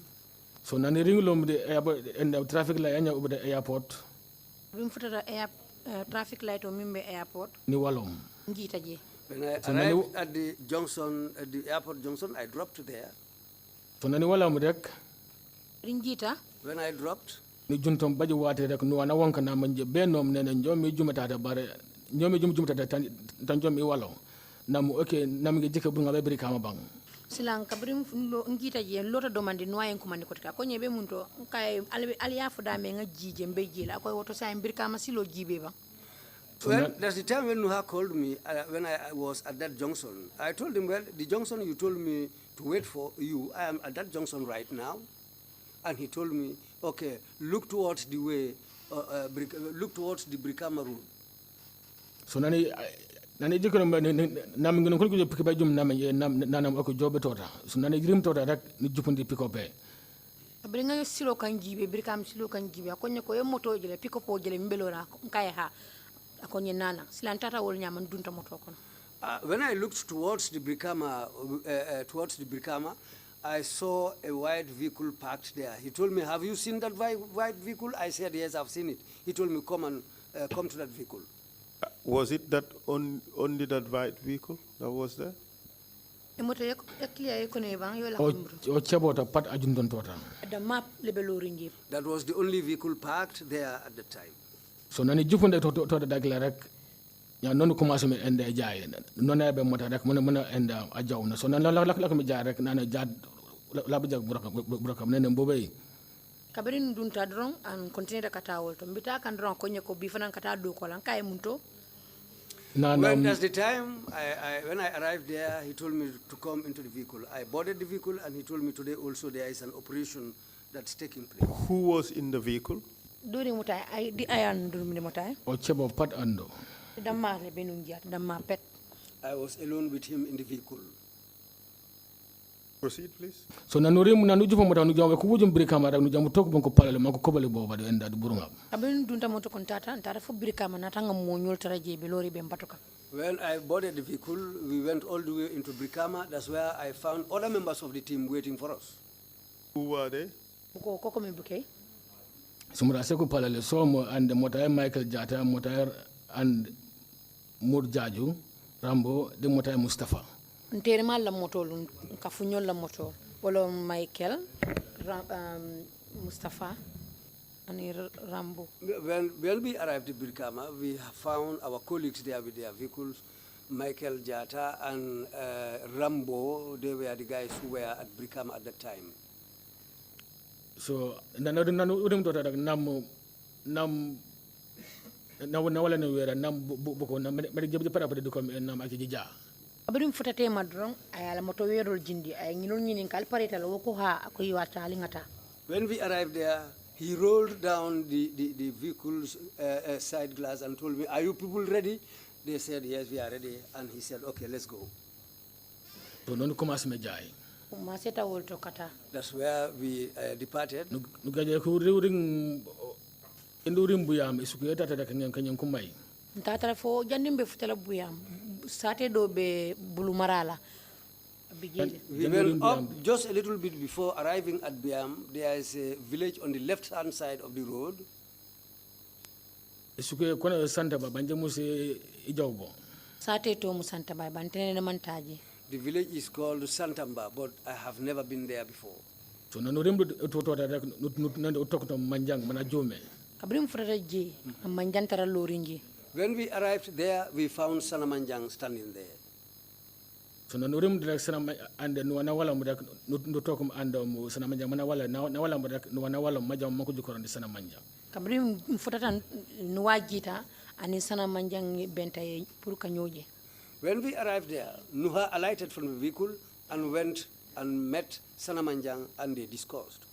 So nani ring lom the airport and the traffic light anya over the airport. Bim futata traffic light o mimbe airport. Ni walom. Ngita je. When I arrived at the junction, at the airport junction, I dropped there. So nani walom rek. Ringita. When I dropped. Ni juntom baji wate rek no wana wonka na manje benom nene njomi jumata bare njomi jumata tan njomi walo. Namu okay namge jike bunga be Brikama bang. Silang kabrim lo ngita je lota domande noyen commande ko ka ko nyebe munto kay aliya foda me nga jije mbeje la ko woto sa Brikama silo jibe ba. Well, that's the time when Nuha called me when I was at that junction. I told him, well, the junction you told me to wait for you, I am at that junction right now. And he told me, okay, look towards the way, look towards the Brikama road. So nani jikko nam ngi ko ko pick ba jum nam nanam ko jobe tota so nani grim tota rek ni jupundi pick up e abri nga silo kan jibe Brikama silo kan jibe ko nyako e moto jele pick up jele mbelora kay ha ko nyi nana silantata wol nyaman dunta moto kono. When I looked towards the Brikama I saw a white vehicle parked there. He told me, have you seen that white vehicle? I said, yes, I've seen it. He told me, come to that vehicle. Was it that only that white vehicle that was there? O chabota pat ajundon tota. The map lebeloring. That was the only vehicle parked there at the time. So nani jupunde to dagla rek ya non commencé me ende jaay non ay be mota rek mën ende a jaw na so non la ko mi jaay rek nana jaad la bu jag burakam nene mbobay kabirin dunta dron an continue da katawol to mbita kan dron ko nyeko bi fanan kata do ko lan kay munto. Well, that's the time when I arrived there, he told me to come into the vehicle. I boarded the vehicle, and he told me today also there is an operation that's taking place. Who was in the vehicle? Duri mutai ay di ayan duri mi mutai. O chebo pat ando. Damma le benunjat damma pet. I was alone with him in the vehicle. Proceed, please. So nanuri mu nanu jufo mota nu jamu ko wujum brikama rek nu jamu tok bon ko palale mako kobale boba de enda du burunga. Abin dunta moto kon tata ntara fo brikama na tanga mo nyol taraje be lori be mbatoka. When I boarded the vehicle, we went all the way into Brikama. That's where I found other members of the team waiting for us. Who were they? Koko me buke. Sumura seko palale so mo and mota Michael Jata mota and Mur Jaju Rambo de mota Mustafa. Ntere mal la moto ka funyol la moto wala Michael Mustafa and Rambo. When we arrived at Brikama, we found our colleagues there with their vehicles. Michael Jata and Rambo, they were the guys who were at Brikama at that time. So nanu udum to nam wala no wera nam boko nam mari jebje para de ko nam ak jija. Abrim futate madron ay la moto werol jindi ay ñinul ñinin kal pareta la woko ha ko yiwata lingata. When we arrived there, he rolled down the vehicle's side glass and told me, "Are you people ready?" They said, "Yes, we are ready." And he said, "Okay, let's go." So non commence me jaay. Maseta wolto kata. That's where we departed. Nu gaje ko ring endurim buyam isuku yata ta kanyen ko may. Ntata fo jandimbe futela buyam. Sate do be bulu marala. We went up just a little bit before arriving at Biam. There is a village on the left-hand side of the road. Isuke kona Santa Baba banje muse ijawbo. Sate to mu Santa Baba bantene mantaji. The village is called Santamba, but I have never been there before. So nanurimdu to rek nando tokto manjang mana jome. Kabrim frere ji manjantara lorinji. When we arrived there, we found Sanamanjang standing there. So nanurim direk sanam and no na wala mu rek no tokum ando mu Sanamanjang mana wala na wala mu rek no na wala majam mako jukoro ndi Sanamanjang. Kabrim futata nuwajita ani Sanamanjang bentaye pour kanyoje. When we arrived there, Nuha alighted from the vehicle and went and met Sanamanjang and they discussed.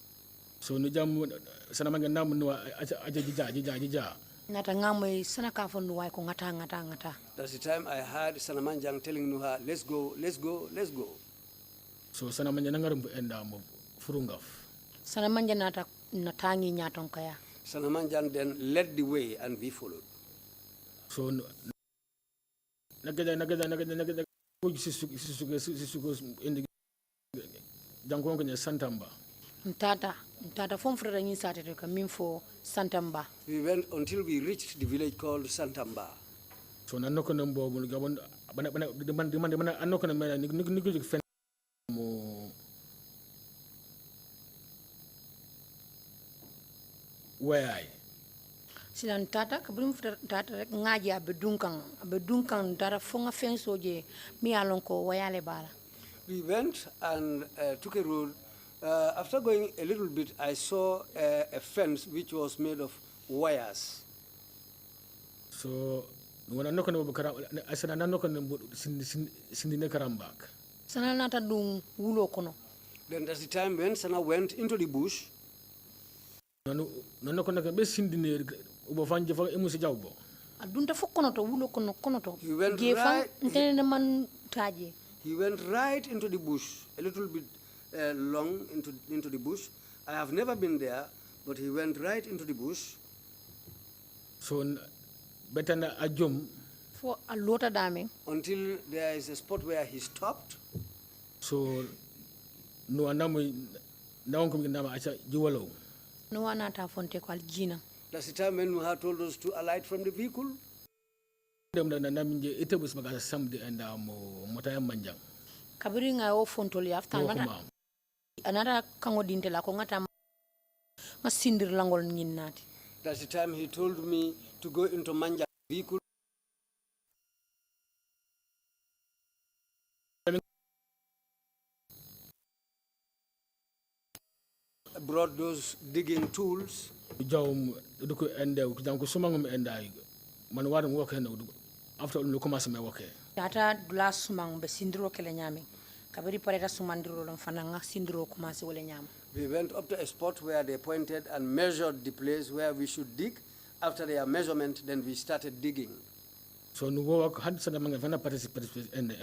So nujam Sanamanjang nam nuwa aja. Nata ngamwe sana kafo nuwa ko ngata. That's the time I heard Sanamanjang telling Nuha, "Let's go, let's go, let's go." So Sanamanjang nangarum enda mo furungaf. Sanamanjang nata natangi nyaton kaya. Sanamanjang then led the way and we followed. So nagada ko sisuko indi jangon ko Santamba. Ntata fom frere nyi sate ka minfo Santamba. We went until we reached the village called Santamba. So nanoko nambo mo gabon bana demand anoko na mena ni fen mo way silan tata kabrim tata rek ngaji abe dunkan dara fonga fen soje mi alon ko wayale bala. We went and took a road. After going a little bit, I saw a fence which was made of wires. So when I knock on the I said, "I'm not going to send the karambak." Sana nata dung wulo kono. Then that's the time when Sana went into the bush. No, kono ka be sindine ubo fanje fa emu se jawbo. Adunta fo kono to wulo kono to. He went right. Ntene man taji. He went right into the bush, a little bit long into the bush. I have never been there, but he went right into the bush. So betana ajum for a lot of damage until there is a spot where he stopped. So no anamu naon kum nama acha juwalo. No anata fonte ko aljina. That's the time when Muha told us to alight from the vehicle. Dem na naminje itebus maga samde anda mo motayam manjang. Kabiri nga o fontoli afta anara kango dinte la ko ngata masindir langol nyinnati. That's the time he told me to go into Manja vehicle. brought those digging tools. After no commence me work. Data dula sumang be sindro kele nyami. Kabiri pareta sumandiro lam fananga sindro commence wala nyam. We went up to a spot where they pointed and measured the place where we should dig. After their measurement, then we started digging. So no work had sana manga vana participate and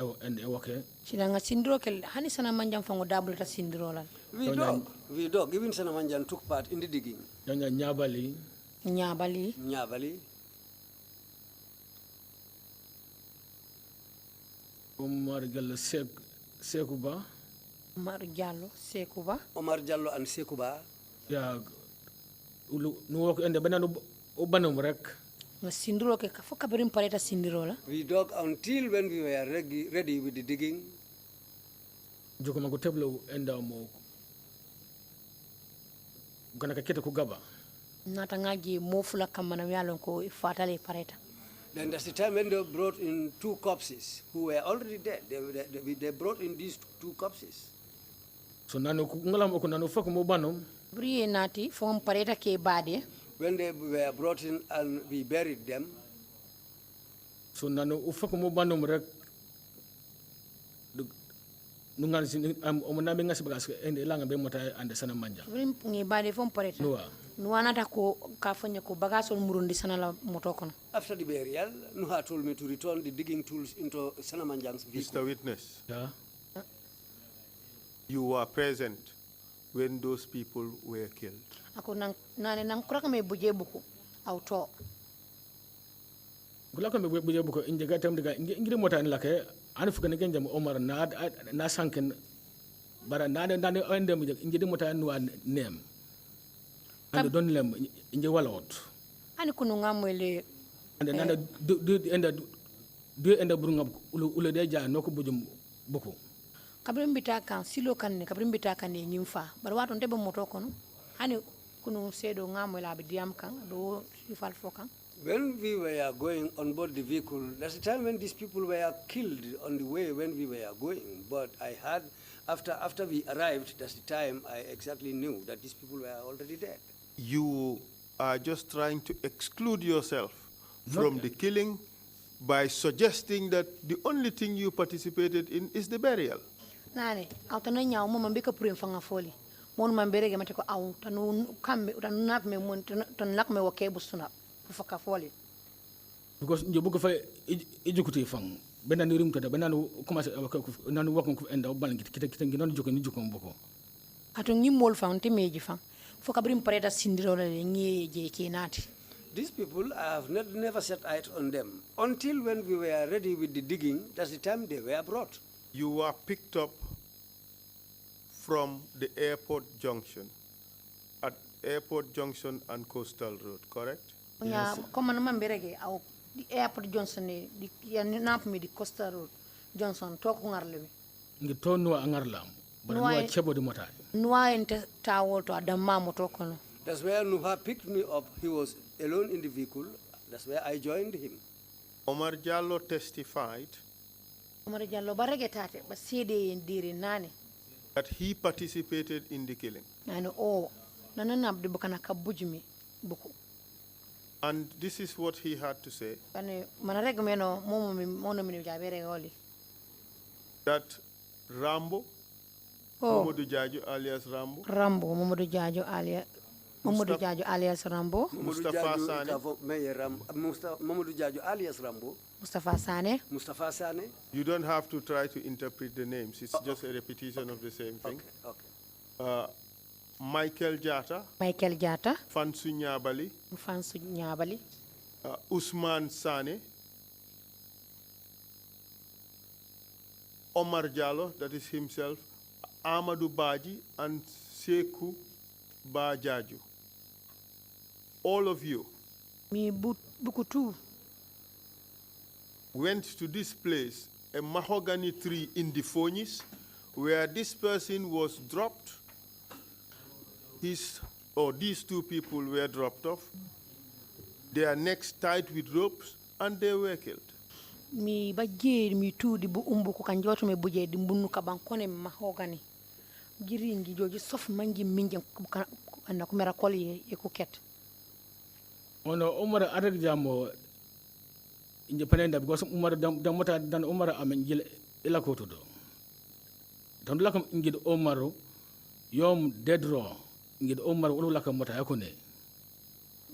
work. Chilanga sindro kel hani sana manjam fango double ta sindro lan. We dog. Even Sanamanjan took part in the digging. Nyabali. Omar Jallo Sekuba. Omar Jallo and Sekuba. Yeah. No work and the banana obanum rek. Sindro ke foka berim pareta sindro la. We dug until when we were ready with the digging. Jokoma go table enda mo. Gana kakete kugaba. Natangaji mofula kama na yalon ko fatale pareta. Then that's the time when they brought in 2 corpses who were already dead. They brought in these 2 corpses. So nanu ngalam ko nanu fako mo banom. Briye nati fom pareta ke bade. When they were brought in and we buried them. So nanu ufako mo banom rek nungan sin omonabe ngasi bagas ende langa be mota ande sana manja. Brim ngi bade fom pareta. Nuana ta ko kafanya ko bagasol murundi sana la motokono. After the burial, Nuha told me to return the digging tools into Sanamanjan's vehicle. Mr. Witness. Yeah. You were present when those people were killed. Ako nang kuraka me buje buku auto. Gulaka me buje buku injega tam diga ngiri mota ni lake anu fukane genja Omar na sanken bara na ende mu ngiri mota nu nem. And don't lem inje walot. Ani kunu ngamwele and nanda do enda burunga ule deja noko bujum buku. Kabrim bitaka silo kan kabrim bitaka ne nyimfa bar wato ndebe moto kono hani kunu sedo ngamwela bidiam kan do sifal fokan. When we were going on board the vehicle, that's the time when these people were killed on the way when we were going. But I had, after we arrived, that's the time I exactly knew that these people were already dead. You are just trying to exclude yourself from the killing by suggesting that the only thing you participated in is the burial. Nane, autono nyaaw mo mambika prim fanga foli. Mon mamberege mateko aw tanu kambe tanu nak me mon tan lak me wake busuna faka foli. Because you book fa ejikuti fang benan rim to da benan commence nanu wakon ko enda balangi kita ngi non joko ni joko mboko. Ato ngi mol fang te meji fang. Foka brim pareta sindiro le ngi je kenati. These people, I have never set eyes on them until when we were ready with the digging. That's the time they were brought. You were picked up from the airport junction, at Airport Junction and Coastal Road, correct? Yes. Come on, mamberege au the Airport Junction di ya nap mi di Coastal Road Johnson to ko ngarle mi. Ngi to no ngarlam. But no chebo di mota. Noa ente tawol to adama moto kono. That's where Nuha picked me up. He was alone in the vehicle. That's where I joined him. Omar Jallo testified that he participated in the killing. And this is what he had to say. That Rambo, Mamadou Badjie alias Rambo. Mamadou Badjie alias Rambo. Mustafa Sane. Mustafa Sane. You don't have to try to interpret the names. It's just a repetition of the same thing. Okay. Michael Jata. Fansu Nyabali. Usman Sane. Omar Jallo, that is himself. Amadou Badjie and Seku Bajaju. All of you went to this place, a mahogany tree in the Fonis, where this person was dropped. These two people were dropped off, their necks tied with ropes, and they were killed. Mi bajje mi tudi bu umbu ko kanjoto me buje di mbunu ka bankone mahogany giringi joji sof mangi minje anda ko mera koli e ko ket ono umar adak jamo independent because umar dan mota dan umar amen jil ila ko to do don la kam ngid umaru yom dedro ngid umar wala kam mota yakone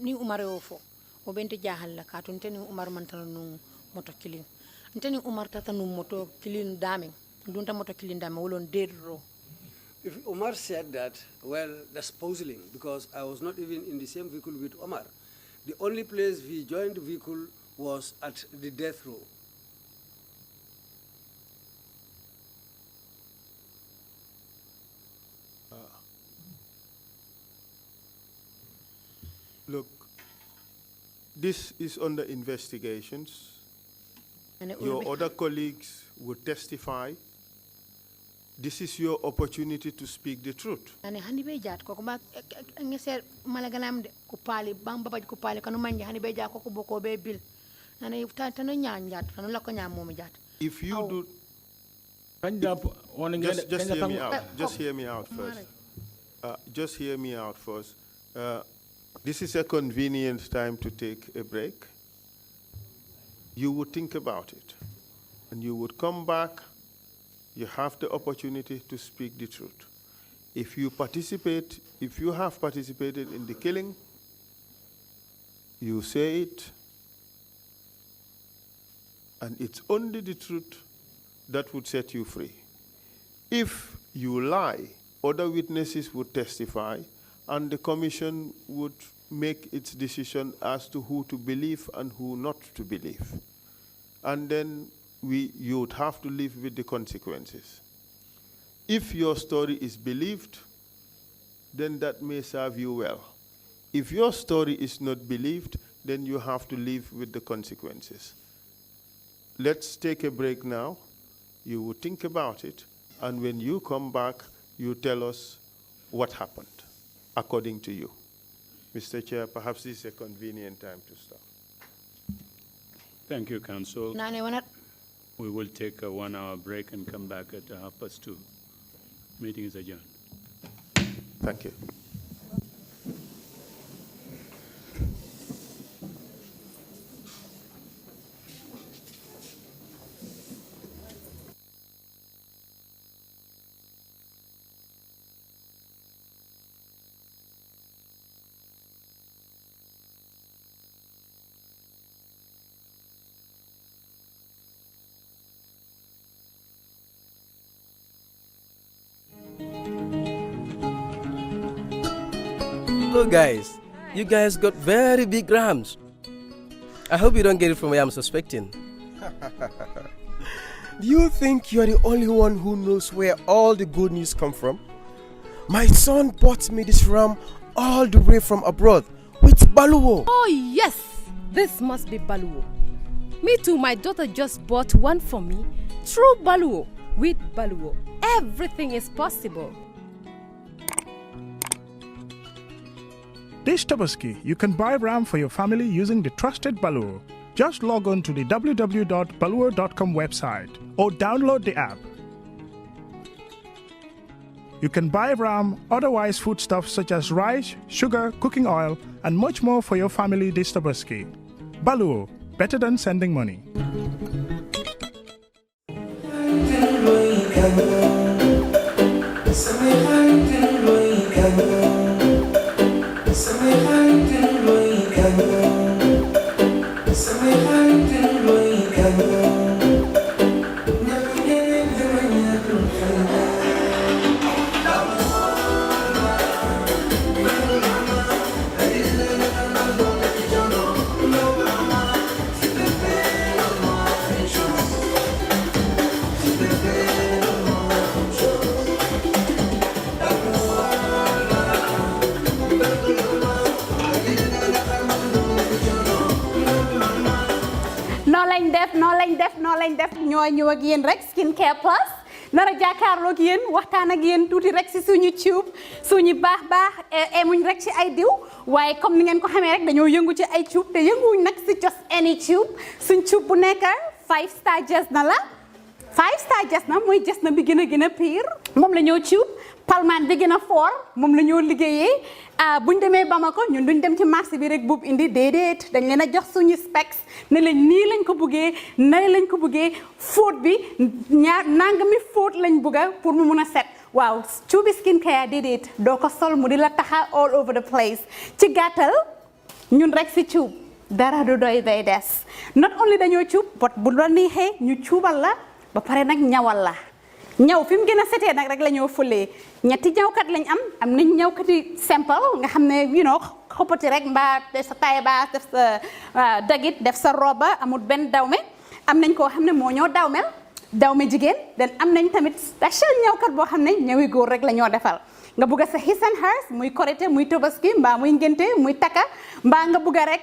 ni umar o fo o bente jahal la katun tani umar man tan no moto kilin tani umar tata no moto kilin dame dunta moto kilin dame wolon dedro. If Omar said that, well, that's puzzling because I was not even in the same vehicle with Omar. The only place we joined the vehicle was at the death row. Look, this is under investigations. Your other colleagues will testify. This is your opportunity to speak the truth. Ane hani be jat ko ba ngeser malaganam de ko pali bam babaj ko pali kanu manje hani be jat ko boko be bil ane tan nyaan jat tan la ko nyam mom jat. If you do just hear me out. Just hear me out first. Just hear me out first. This is a convenient time to take a break. You would think about it and you would come back. You have the opportunity to speak the truth. If you have participated in the killing, you say it, and it's only the truth that would set you free. If you lie, other witnesses would testify, and the commission would make its decision as to who to believe and who not to believe. And then you would have to live with the consequences. If your story is believed, then that may serve you well. If your story is not believed, then you have to live with the consequences. Let's take a break now. You will think about it, and when you come back, you tell us what happened, according to you. Mr. Chair, perhaps this is a convenient time to start. Thank you, Council. We will take a 1 hour break and come back at 2:30. Meeting is adjourned. Thank you. Look, guys, you guys got very big rams. I hope you don't get it from where I'm suspecting. Do you think you're the only one who knows where all the good news come from? My son bought me this ram all the way from abroad with baluwo. Oh yes, this must be baluwo. Me too, my daughter just bought one for me. True baluwo. With baluwo, everything is possible. This Tabaski, you can buy ram for your family using the trusted Baluwo. Just log on to the www.baluwo.com website or download the app. You can buy ram, otherwise foodstuffs such as rice, sugar, cooking oil, and much more for your family this Tabaski. Baluwo, better than sending money. noo lañ def ñoo ñëw ak yéen rek skincare plus nara jàkkaarloo ak yéen waxtaan ak yéen tuuti rek si suñu tube suñu baax emuñ rek ci ay diw waaye comme ni ngeen ko xamee rek dañoo yëngu ci ay tube te yënguwuñ nag si just any tube suñ tube bu nekk 5 star jazz na la 5 5 star jas na mooy jas na bi gën a pire moom la ñoo ciub palmaan bi gën a fort moom la ñoo liggéeyee buñ demee Bamako ñun duñ dem ci marché bi rek buub indi déedéet dañ leen a jox suñu specs ne lañ nii lañ ko buggee nay lañ ko buggee fóot bi nangami fóot lañ bugga pour mu mun a set waaw cuubi skin care déedéet doo ko sol mu di la taxa all over the place ci gàttal ñun rek si cuub dara du doy day des not only dañoo cuub but bu la neexee ñu cuubal la ba pare nag ñawal la ñaw fi mu gën a setee nag rek la ñoo fulee ñetti ñawkat lañ am nañ ñawkati simple nga xam ne xoppati rek mbaa def sa taille basse def sa dagit def sa roba amul benn dawme am nañ koo xam ne moo ñoo dawme jigéen den am nañ tamit special ñawkat boo xam ne ñawi góor rek la ñoo defal nga bugg sa his and hers muy korité muy tobaski mbaa muy ngénte muy takka mbaa nga bugg rek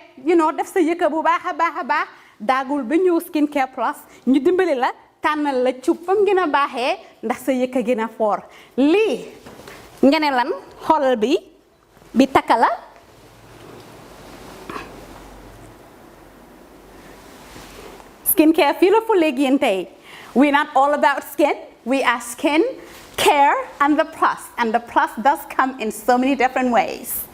def sa yëkka bu baax a baax daagul ba ñëw skin care plus ñu dimbali la tànnal la cuub fam gën a baaxee ndax sa yëkka gën a foor lii nga ne lan xoolal bi takka la skin care fii la fu léegi yéen tey we're not all about skin we are skin care and the plus does come in so many different ways.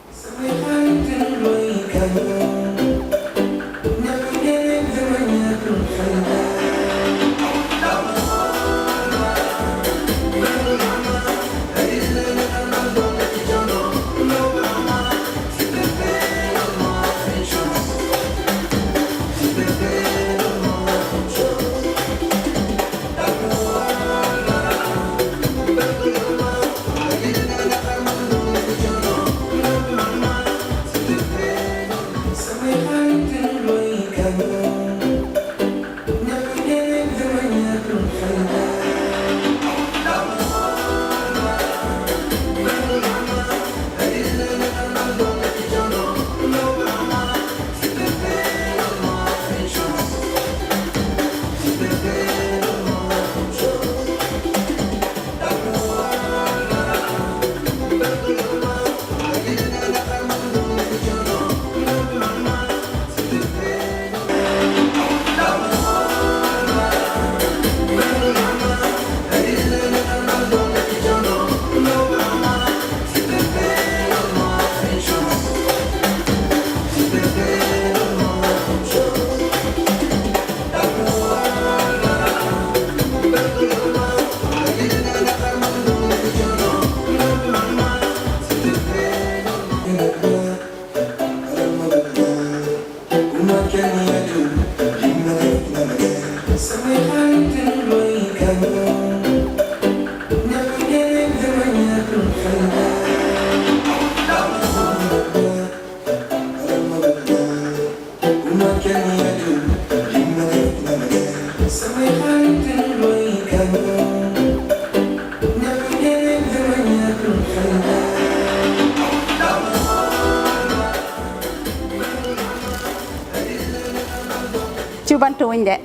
Cubantu wuñ de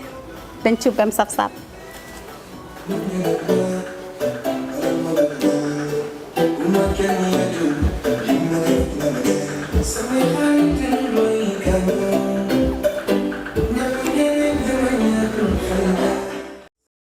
dañ cub bam sap-sap Sampai